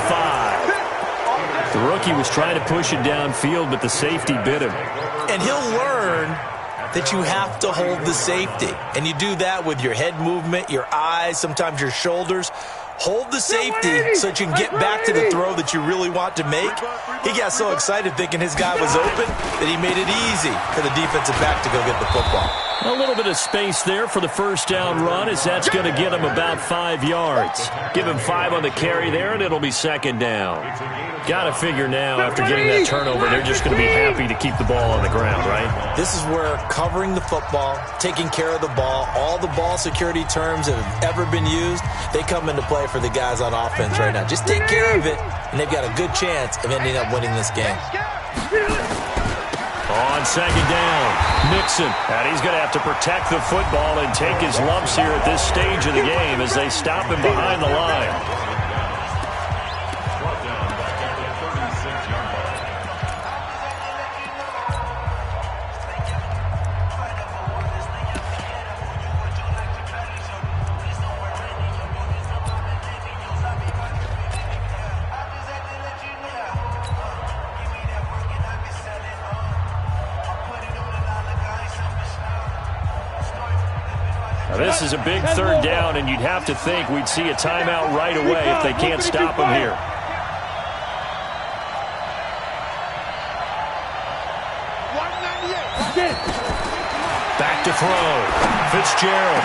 The rookie was trying to push it downfield, but the safety bit him. And he'll learn that you have to hold the safety. And you do that with your head movement, your eyes, sometimes your shoulders. Hold the safety so that you can get back to the throw that you really want to make. He got so excited thinking his guy was open that he made it easy for the defensive back to go get the football. A little bit of space there for the first down run, as that's going to get him about 5 yards. Give him 5 on the carry there, and it'll be second down. Got to figure now, after getting that turnover, they're just going to be happy to keep the ball on the ground, right? This is where covering the football, taking care of the ball, all the ball security terms that have ever been used, they come into play for the guys on offense right now. Just take care of it, and they've got a good chance of ending up winning this game. On second down, Mixon. And he's going to have to protect the football and take his lumps here at this stage of the game as they stop him behind the line. This is a big third down, and you'd have to think we'd see a timeout right away if they can't stop him here. Back to throw. Fitzgerald.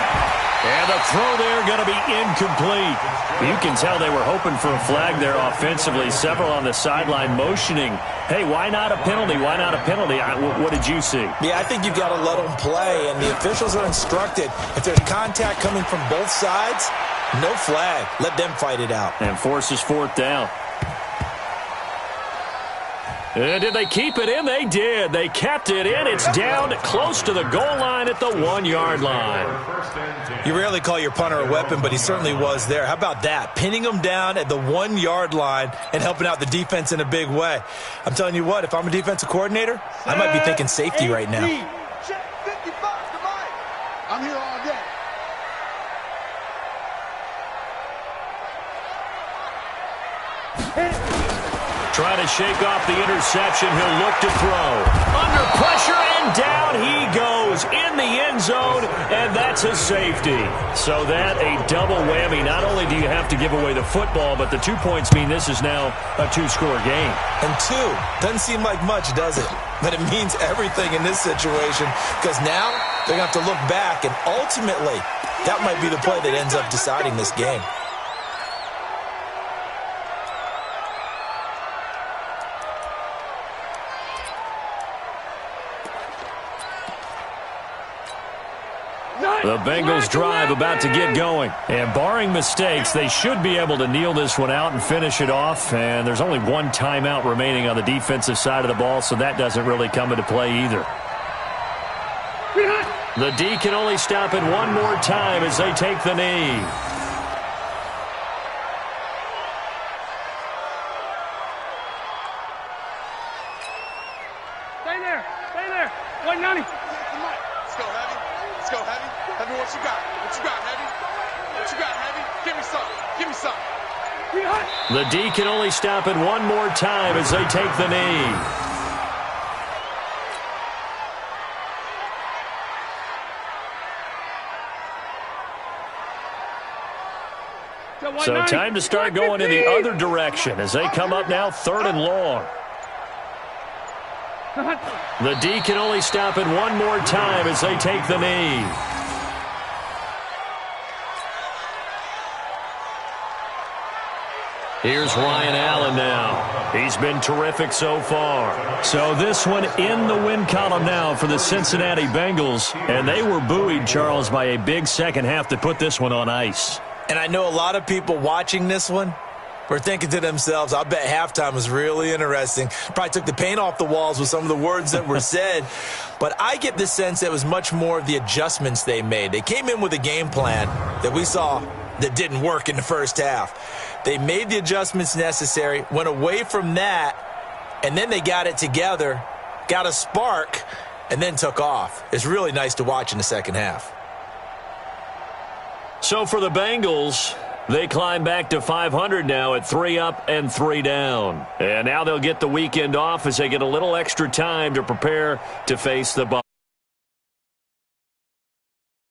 And the throw there going to be incomplete. You can tell they were hoping for a flag there offensively. Several on the sideline motioning, hey, why not a penalty? Why not a penalty? What did you see? Yeah, I think you've got to let them play, and the officials are instructed. If there's contact coming from both sides, no flag. Let them fight it out. And forces fourth down. And did they keep it in? They did. They kept it in. It's down close to the goal line at the 1-yard line. You rarely call your punter a weapon, but he certainly was there. How about that? Pinning him down at the 1-yard line and helping out the defense in a big way. I'm telling you what, if I'm a defensive coordinator, I might be thinking safety right now. I'm here all day. Trying to shake off the interception. He'll look to throw. Under pressure, and down he goes in the end zone, and that's a safety. So that a double whammy. Not only do you have to give away the football, but the 2 points mean this is now a 2-score game. And 2 doesn't seem like much, does it? But it means everything in this situation, because now they're going to have to look back, and ultimately that might be the play that ends up deciding this game. The Bengals drive about to get going. And barring mistakes, they should be able to kneel this one out and finish it off. And there's only one timeout remaining on the defensive side of the ball, so that doesn't really come into play either. The D can only stop it one more time as they take the knee. Stay there. Stay there. 190. Let's go, Heavy. Let's go, Heavy. Heavy, what you got? What you got, Heavy? What you got, Heavy? Give me some. Give me some. The D can only stop it one more time as they take the knee. So time to start going in the other direction as they come up now 3rd and long. The D can only stop it one more time as they take the knee. Here's Ryan Allen now. He's been terrific so far. So this one in the win column now for the Cincinnati Bengals. And they were buoyed, Charles, by a big second half to put this one on ice. And I know a lot of people watching this one were thinking to themselves, I bet halftime was really interesting. Probably took the paint off the walls with some of the words that were said. But I get the sense that it was much more of the adjustments they made. They came in with a game plan that we saw that didn't work in the first half. They made the adjustments necessary, went away from that, and then they got it together, got a spark, and then took off. It's really nice to watch in the second half. So for the Bengals, they climb back to 500 now at 3 up and 3 down. And now they'll get the weekend off as they get a little extra time to prepare to face the Bucs.